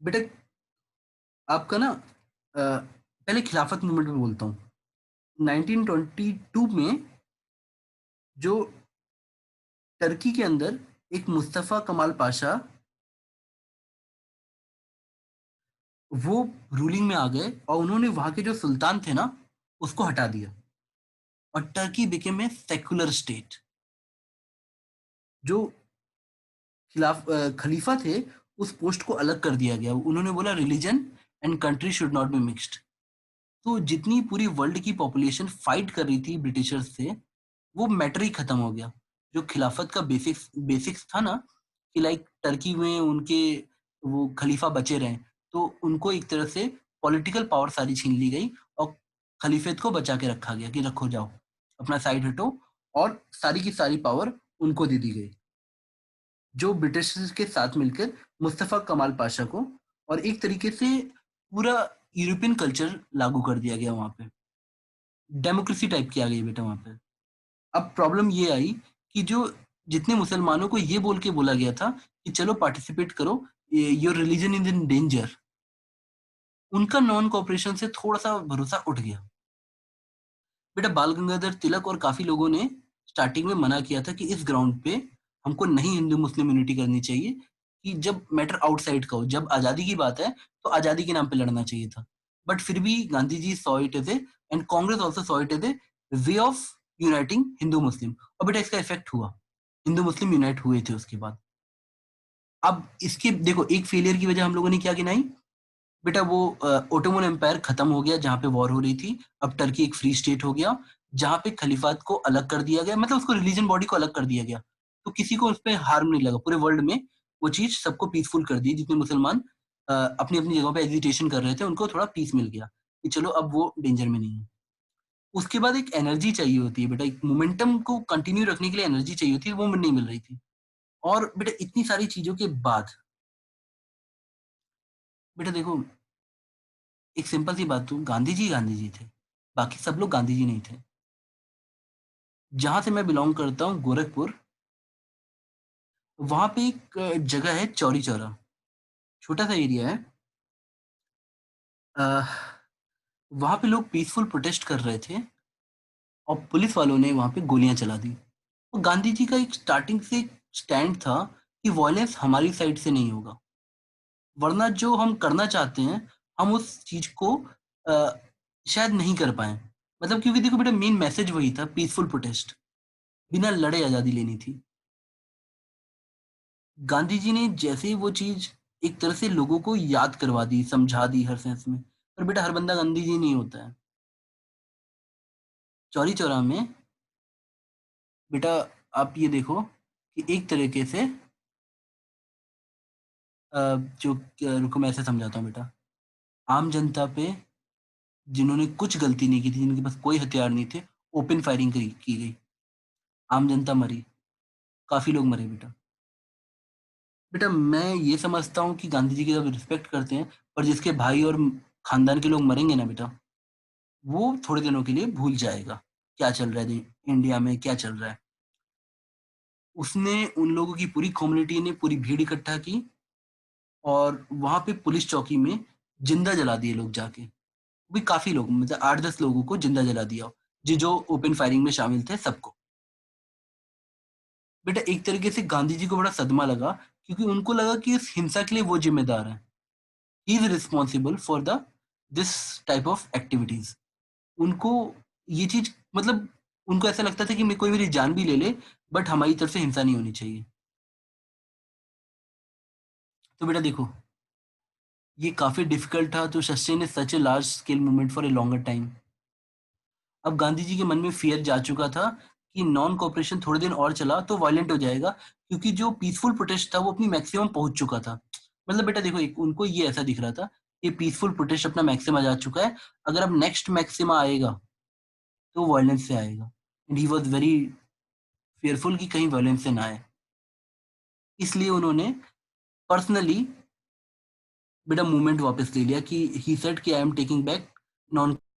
बेटा आपका ना पहले खिलाफत मूवमेंट में बोलता हूँ। 1922 में जो टर्की के अंदर एक मुस्तफा कमाल पाशा, वो रूलिंग में आ गए और उन्होंने वहां के जो सुल्तान थे ना उसको हटा दिया, और Turkey became a secular state. जो खलीफा थे उस पोस्ट को अलग कर दिया गया। उन्होंने बोला religion and country should not be mixed. तो जितनी पूरी वर्ल्ड की पॉपुलेशन फाइट कर रही थी ब्रिटिशर्स से, वो मैटर ही खत्म हो गया। जो खिलाफत का बेसिक्स था ना, कि लाइक टर्की में उनके वो खलीफा बचे रहे, तो उनको एक तरह से पॉलिटिकल पावर सारी छीन ली गई और खलीफत को बचा के रखा गया कि रखो जाओ, अपना साइड हटो, और सारी की सारी पावर उनको दे दी गई, जो ब्रिटिश के साथ मिलकर मुस्तफा कमाल पाशा को, और एक तरीके से पूरा यूरोपियन कल्चर लागू कर दिया गया वहां पे। डेमोक्रेसी टाइप की आ गई बेटा वहां पे। अब प्रॉब्लम ये आई कि जो जितने मुसलमानों को ये बोल के बोला गया था कि चलो पार्टिसिपेट करो, your religion is in danger, उनका नॉन कॉपरेशन से थोड़ा सा भरोसा उठ गया। बेटा बाल गंगाधर तिलक और काफी लोगों ने स्टार्टिंग में मना किया था कि इस ग्राउंड पे हमको नहीं हिंदू मुस्लिम यूनिटी करनी चाहिए, कि जब मैटर आउटसाइड का हो, जब आजादी की बात है तो आजादी के नाम पे लड़ना चाहिए था। बट फिर भी Gandhi ji saw it as a, and Congress also saw it as a way of uniting Hindu Muslim. और बेटा इसका इफेक्ट हुआ, हिंदू मुस्लिम यूनाइट हुए थे उसके बाद। अब इसके देखो एक फेलियर की वजह हम लोगों ने क्या गिनाई बेटा, वो ओटोमन एम्पायर खत्म हो गया जहां पे वॉर हो रही थी। अब टर्की एक फ्री स्टेट हो गया, जहां पे खलीफात को अलग कर दिया गया, मतलब उसको रिलीजन बॉडी को अलग कर दिया गया। तो किसी को उस पर हार्म नहीं लगा पूरे वर्ल्ड में। वो चीज सबको पीसफुल कर दी, जितने मुसलमान अपनी अपनी जगह पे एजिटेशन कर रहे थे उनको थोड़ा पीस मिल गया कि चलो अब वो डेंजर में नहीं है। उसके बाद एक एनर्जी चाहिए होती है बेटा, एक मोमेंटम को कंटिन्यू रखने के लिए एनर्जी चाहिए होती है, वो नहीं मिल रही थी। और बेटा इतनी सारी चीजों के बाद बेटा देखो, एक सिंपल सी बात, तो गांधी जी थे, बाकी सब लोग गांधी जी नहीं थे। जहां से मैं बिलोंग करता हूँ गोरखपुर, वहां पे एक जगह है चौरी चौरा, छोटा सा एरिया है। वहां पे लोग पीसफुल प्रोटेस्ट कर रहे थे और पुलिस वालों ने वहां पे गोलियां चला दी। तो गांधी जी का एक स्टार्टिंग से स्टैंड था कि वॉयलेंस हमारी साइड से नहीं होगा, वरना जो हम करना चाहते हैं हम उस चीज को अ, शायद नहीं कर पाए। मतलब क्योंकि देखो बेटा मेन मैसेज वही था, पीसफुल प्रोटेस्ट, बिना लड़े आजादी लेनी थी। गांधी जी ने जैसे ही वो चीज एक तरह से लोगों को याद करवा दी, समझा दी हर सेंस में। पर बेटा हर बंदा गांधी जी नहीं होता है। चौरी चौरा में बेटा आप ये देखो कि एक तरीके से रुको मैं ऐसे समझाता हूँ बेटा। आम जनता पे जिन्होंने कुछ गलती नहीं की थी, जिनके पास कोई हथियार नहीं थे, ओपन फायरिंग की गई, आम जनता मरी, काफी लोग मरे बेटा। बेटा मैं ये समझता हूँ कि गांधी जी की जब रिस्पेक्ट करते हैं, पर जिसके भाई और खानदान के लोग मरेंगे ना बेटा, वो थोड़े दिनों के लिए भूल जाएगा क्या चल रहा है इंडिया में, क्या चल रहा है। उसने उन लोगों की पूरी कम्युनिटी ने पूरी भीड़ इकट्ठा की, और वहां पे पुलिस चौकी में जिंदा जला दिए लोग जाके। भी काफी लोग, मतलब 8-10 लोगों को जिंदा जला दिया, जो जो ओपन फायरिंग में शामिल थे सबको। बेटा एक तरीके से गांधी जी को बड़ा सदमा लगा, क्योंकि उनको लगा कि इस हिंसा के लिए वो जिम्मेदार है, he is responsible for the this type of activities. उनको ये चीज, मतलब उनको ऐसा लगता था कि कोई मेरी जान भी ले ले, बट हमारी तरफ से हिंसा नहीं होनी चाहिए। तो बेटा देखो ये काफी डिफिकल्ट था to sustain such a large scale movement for a longer time. अब गांधी जी के मन में फियर जा चुका था कि नॉन कॉपरेशन थोड़े दिन और चला तो वायलेंट हो जाएगा, क्योंकि जो पीसफुल प्रोटेस्ट था वो अपनी मैक्सिमम पहुंच चुका था। मतलब बेटा देखो एक उनको ये ऐसा दिख रहा था कि पीसफुल प्रोटेस्ट अपना मैक्सिमा जा चुका है, अगर अब नेक्स्ट मैक्सिमा आएगा तो वायलेंस से आएगा। And he was very fearful कि कहीं वायलेंस से ना आए। इसलिए उन्होंने पर्सनली बेटा मूवमेंट वापस ले लिया, कि ही सेड कि I am taking back non